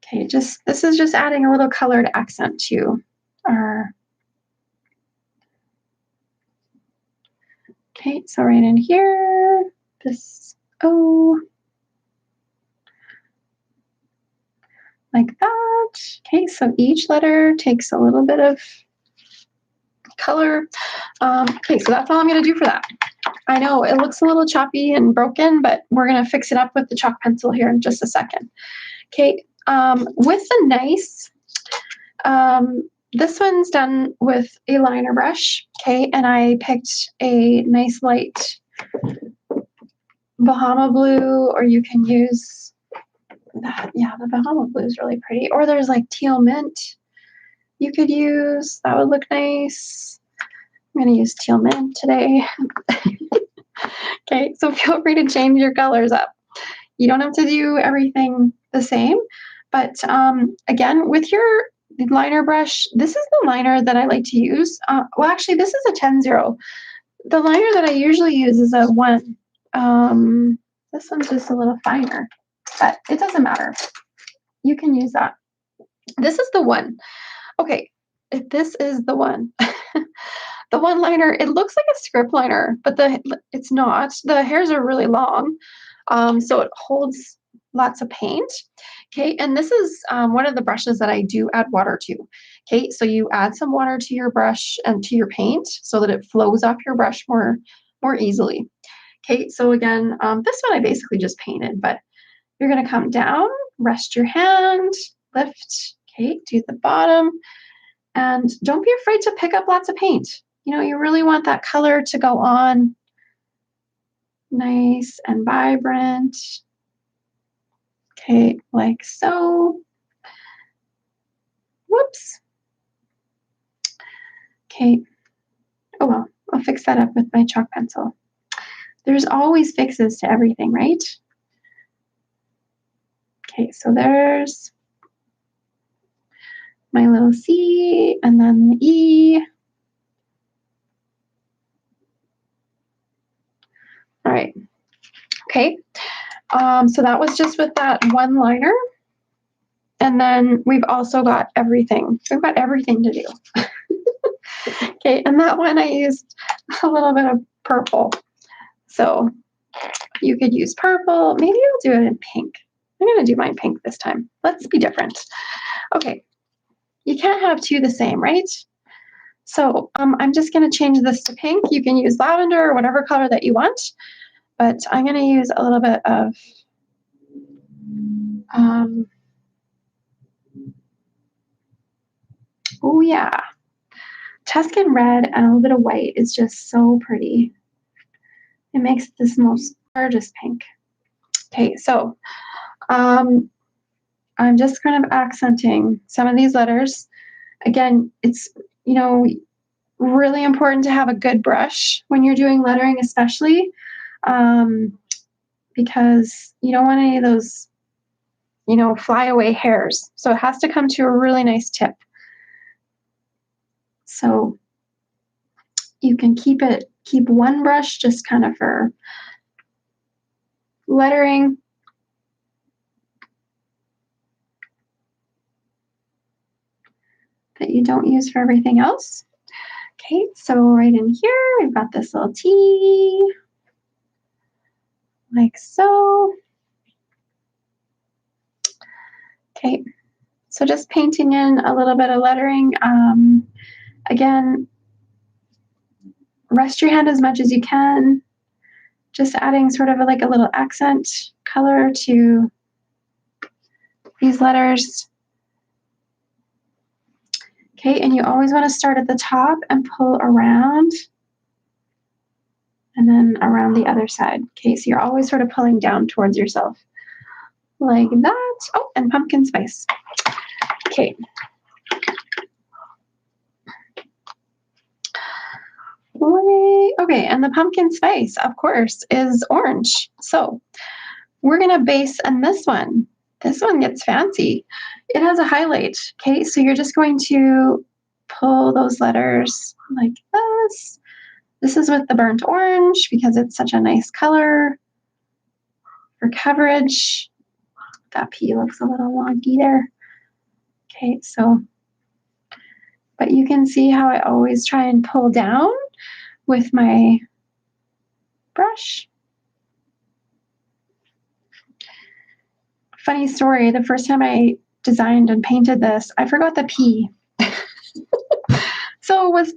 [SPEAKER 1] Okay, this is just adding a little colored accent to our. Okay, so right in here, this O, like that. Okay, so each letter takes a little bit of color. Okay, so that's all I'm going to do for that. I know it looks a little choppy and broken, but we're going to fix it up with the chalk pencil here in just a second. Okay, with the nice, this one's done with a liner brush, okay, and I picked a nice light Bahama blue, or you can use that. Yeah, the Bahama blue is really pretty. Or there's like teal mint you could use. That would look nice. I'm going to use teal mint today. Okay, so feel free to change your colors up. You don't have to do everything the same, but again, with your liner brush, this is the liner that I like to use. Well, actually, this is a 10-0. The liner that I usually use is a 1. This one's just a little finer, but it doesn't matter. You can use that. This is the 1. Okay, this is the 1. The 1 liner, it looks like a script liner, but it's not. The hairs are really long, so it holds lots of paint. Okay, and this is one of the brushes that I do add water to. Okay, so you add some water to your brush and to your paint so that it flows off your brush more easily. Okay, so again, this one I basically just painted, but you're going to come down, rest your hand, lift, okay, to the bottom, and don't be afraid to pick up lots of paint. You know, you really want that color to go on nice and vibrant. Okay, like so. Whoops. Okay. Oh well, I'll fix that up with my chalk pencil. There's always fixes to everything, right? Okay, so there's my little C and then the E. All right. Okay. So that was just with that 1 liner. And then we've also got everything. We've got everything to do. Okay, and that one I used a little bit of purple. So you could use purple. Maybe I'll do it in pink. I'm going to do mine pink this time. Let's be different. Okay, you can't have 2 the same, right? So I'm just going to change this to pink. You can use lavender or whatever color that you want, but I'm going to use a little bit of oh yeah, Tuscan red and a little bit of white is just so pretty. It makes this most gorgeous pink. Okay, so I'm just kind of accenting some of these letters. Again, it's, you know, really important to have a good brush when you're doing lettering, especially because you don't want any of those, you know, flyaway hairs. So it has to come to a really nice tip. So you can keep one brush just kind of for lettering. That you don't use for everything else. Okay, so right in here, we've got this little T, like so. Okay, so just painting in a little bit of lettering. Again, rest your hand as much as you can. Just adding sort of like a little accent color to these letters. Okay, and you always want to start at the top and pull around and then around the other side. Okay, so you're always sort of pulling down towards yourself like that. Oh, and pumpkin spice. Okay. Okay, and the pumpkin spice, of course, is orange. So we're gonna base on this one. This one gets fancy. It has a highlight. Okay, so you're just going to pull those letters like this. This is with the burnt orange because it's such a nice color for coverage. That P looks a little wonky there. Okay, so, but you can see how I always try and pull down with my brush. Funny story, the first time I designed and painted this, I forgot the P. So it was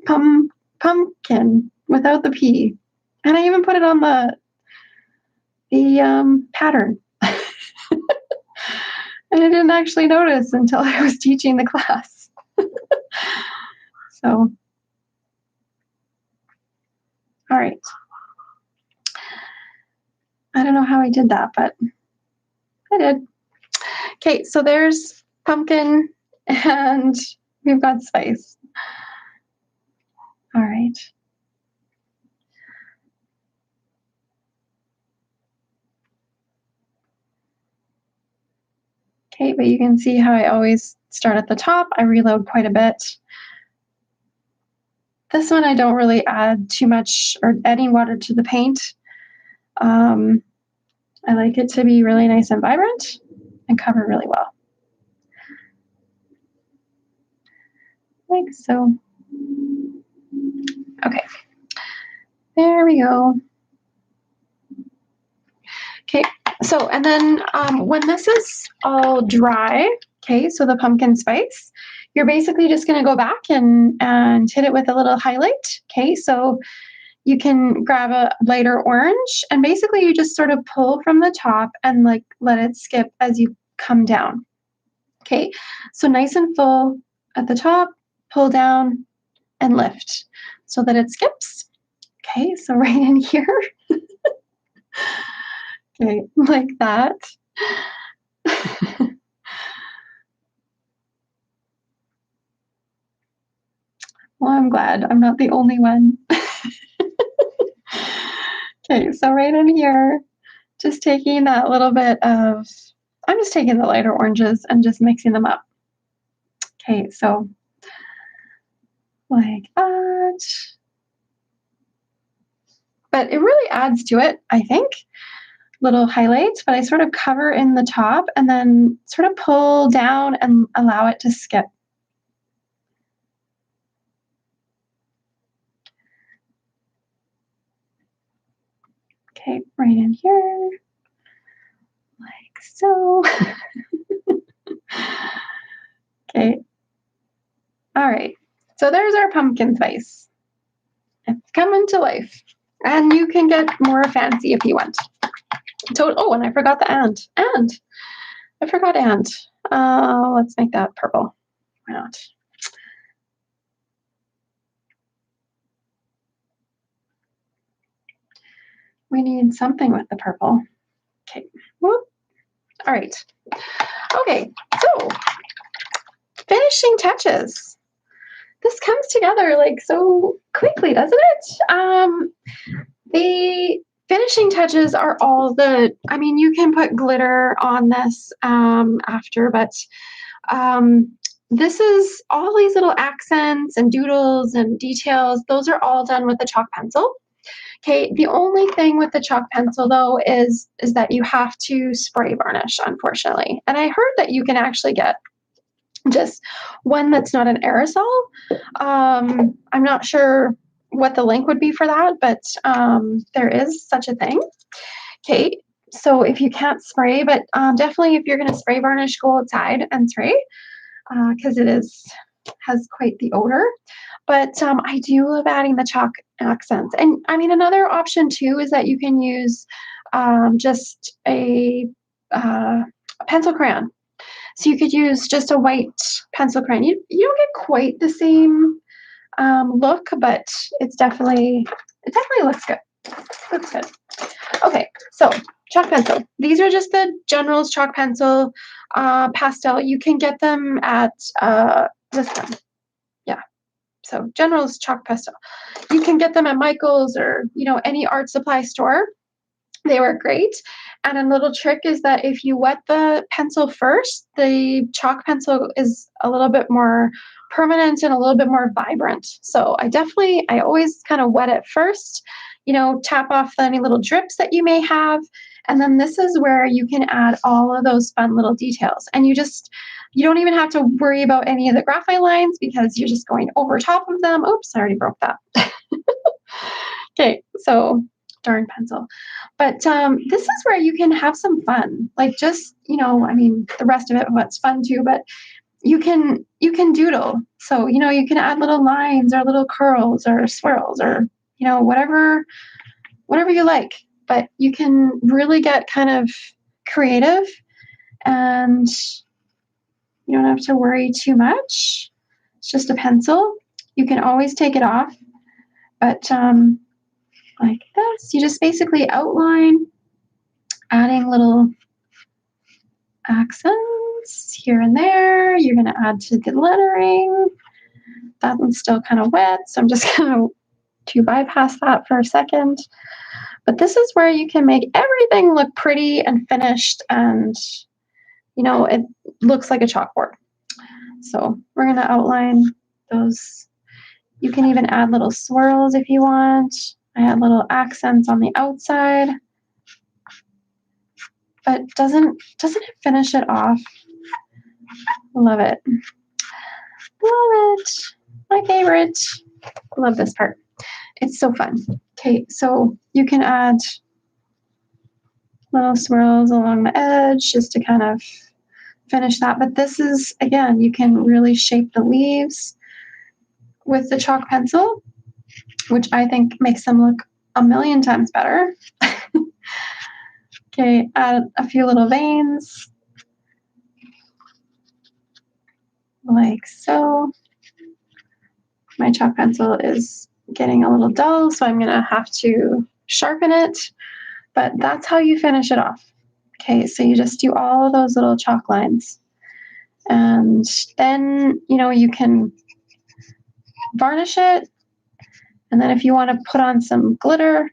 [SPEAKER 1] pumpkin without the P. And I even put it on the pattern. And I didn't actually notice until I was teaching the class. So, all right. I don't know how I did that, but I did. Okay, so there's pumpkin and we've got spice. All right. Okay, but you can see how I always start at the top. I reload quite a bit. This one I don't really add too much or adding water to the paint. I like it to be really nice and vibrant and cover really well. Like so. Okay, there we go. Okay, so and then when this is all dry, okay, so the pumpkin spice, you're basically just going to go back and hit it with a little highlight. Okay, so you can grab a lighter orange and basically you just sort of pull from the top and like let it skip as you come down. Okay, so nice and full at the top, pull down and lift so that it skips. Okay, so right in here. Okay, like that. Well, I'm glad I'm not the only one. Okay, so right in here, just taking that little bit of, I'm just taking the lighter oranges and just mixing them up. Okay, so like that. But it really adds to it, I think. Little highlights, but I sort of cover in the top and then sort of pull down and allow it to skip. Okay, right in here, like so. Okay. All right. So there's our pumpkin spice. It's coming to life. And you can get more fancy if you want. Oh, and I forgot the and. And. I forgot and. Let's make that purple. Why not? We need something with the purple. Okay. Whoop. All right. Okay. So, finishing touches. This comes together like so quickly, doesn't it? The finishing touches are all I mean, you can put glitter on this after, but this is all these little accents and doodles and details. Those are all done with the chalk pencil. Okay, the only thing with the chalk pencil though is that you have to spray varnish, unfortunately. And I heard that you can actually get just one that's not an aerosol. I'm not sure what the link would be for that, but there is such a thing. Okay, so if you can't spray, but definitely if you're going to spray varnish, go outside and spray because it has quite the odor. But I do love adding the chalk accents. And I mean, another option too is that you can use just a pencil crayon. So you could use just a white pencil crayon. You don't get quite the same look, but it definitely looks good. Looks good. Okay, so chalk pencil. These are just the General's chalk pencil pastel. You can get them at this one. Yeah. So General's chalk pastel. You can get them at Michael's or any art supply store. They work great. And a little trick is that if you wet the pencil first, the chalk pencil is a little bit more permanent and a little bit more vibrant. So I always kind of wet it first, tap off any little drips that you may have. And then this is where you can add all of those fun little details. And you don't even have to worry about any of the graphite lines because you're just going over top of them. Oops, I already broke that. Okay, so darn pencil. But this is where you can have some fun. Like just, the rest of it, what's fun too, but you can doodle. So, you can add little lines or little curls or swirls or, whatever you like. But you can really get kind of creative and you don't have to worry too much. It's just a pencil. You can always take it off. But like this, you just basically outline, adding little accents here and there. You're going to add to the lettering. That one's still kind of wet, so I'm just going to bypass that for a second. But this is where you can make everything look pretty and finished, and it looks like a chalkboard. So we're going to outline those. You can even add little swirls if you want. I add little accents on the outside. But doesn't it finish it off? Love it. Love it. My favorite. Love this part. It's so fun. Okay, so you can add little swirls along the edge just to kind of finish that. But this is, again, you can really shape the leaves with the chalk pencil, which I think makes them look a million times better. Okay, add a few little veins. Like so. My chalk pencil is getting a little dull, so I'm going to have to sharpen it. But that's how you finish it off. Okay, so you just do all of those little chalk lines. And then, you can varnish it. And then if you want to put on some glitter,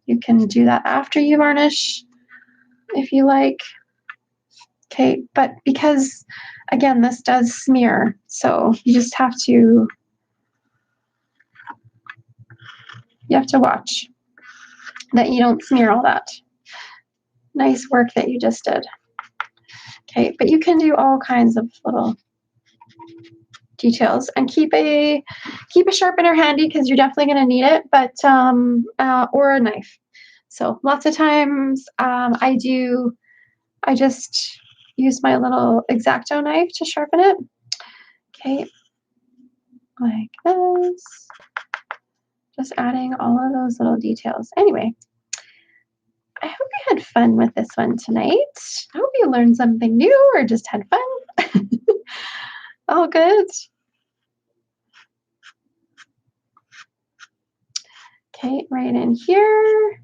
[SPEAKER 1] you can do that after you varnish, if you like. Okay, but because, again, this does smear, so you just have to watch that you don't smear all that nice work that you just did. Okay, but you can do all kinds of little details and keep a sharpener handy because you're definitely going to need it, but or a knife. So lots of times I just use my little X-Acto knife to sharpen it. Okay, like this. Just adding all of those little details. Anyway, I hope you had fun with this one tonight. I hope you learned something new or just had fun. All good. Okay, right in here.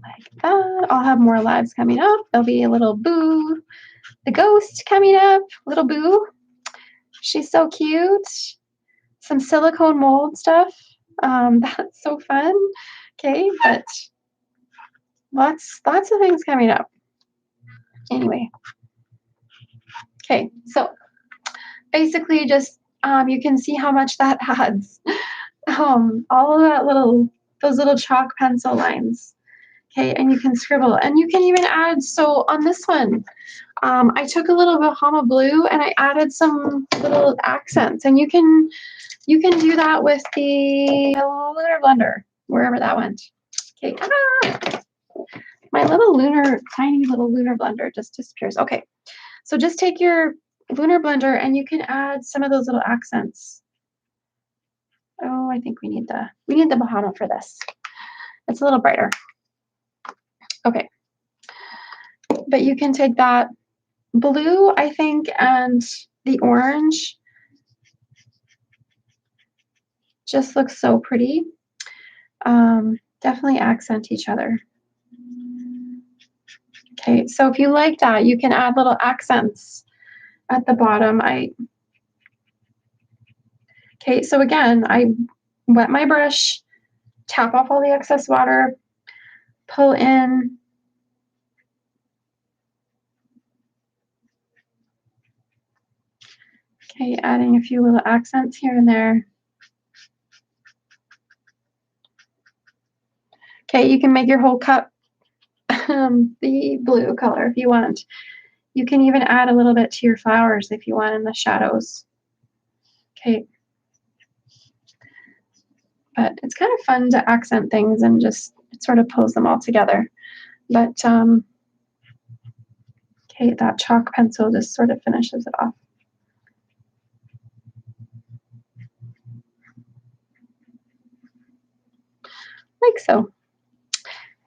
[SPEAKER 1] Like that. I'll have more lives coming up. There'll be a little Boo, the ghost, coming up. Little Boo. She's so cute. Some silicone mold stuff. That's so fun. Okay, but lots of things coming up. Anyway. Okay, so basically just you can see how much that adds. All of those little chalk pencil lines. Okay, and you can scribble, and you can even add. So on this one, I took a little Bahama blue and I added some little accents, and you can do that with the lunar blender, wherever that went. Okay, ta-da! My tiny little lunar blender just disappears. Okay, so just take your lunar blender and you can add some of those little accents. Oh, I think we need the Bahama for this. It's a little brighter. Okay. But you can take that blue, I think, and the orange. Just looks so pretty. Definitely accent each other. Okay, so if you like that, you can add little accents at the bottom. Okay, so again, I wet my brush, tap off all the excess water, pull in. Okay, adding a few little accents here and there. Okay, you can make your whole cup the blue color if you want. You can even add a little bit to your flowers if you want in the shadows. Okay. But it's kind of fun to accent things and just sort of pulls them all together. But okay, that chalk pencil just sort of finishes it off. Like so.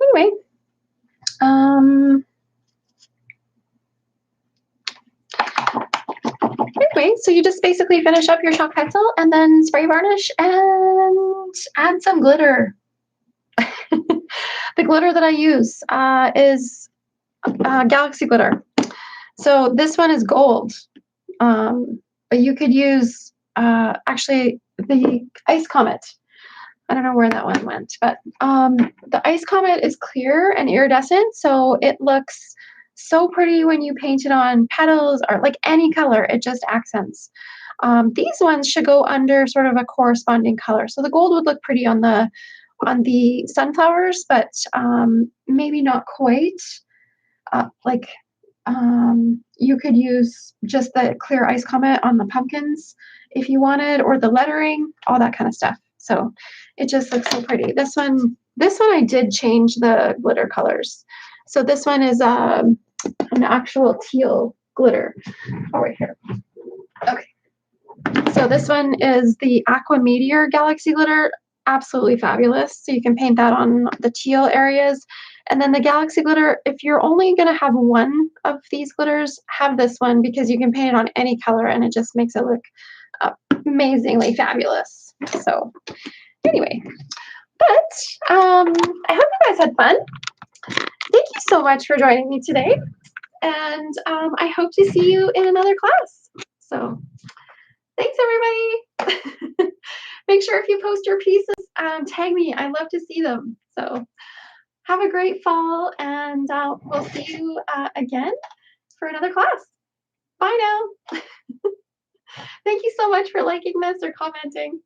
[SPEAKER 1] Anyway, so you just basically finish up your chalk pencil and then spray varnish and add some glitter. The glitter that I use is Galaxy glitter. So this one is gold, but you could use actually the Ice Comet. I don't know where that one went, but the Ice Comet is clear and iridescent, so it looks so pretty when you paint it on petals or like any color. It just accents. These ones should go under sort of a corresponding color. So the gold would look pretty on the sunflowers, but maybe not quite. Like you could use just the clear Ice Comet on the pumpkins if you wanted, or the lettering, all that kind of stuff. So it just looks so pretty. This one I did change the glitter colors. So this one is an actual teal glitter. Oh, right here. Okay. So this one is the Aqua Meteor Galaxy glitter. Absolutely fabulous. So you can paint that on the teal areas. And then the Galaxy glitter, if you're only going to have one of these glitters, have this one because you can paint it on any color and it just makes it look amazingly fabulous. So anyway, but I hope you guys had fun. Thank you so much for joining me today. And I hope to see you in another class. So thanks, everybody. Make sure if you post your pieces, tag me. I love to see them. So have a great fall, and we'll see you again for another class. Bye now. Thank you so much for liking this or commenting.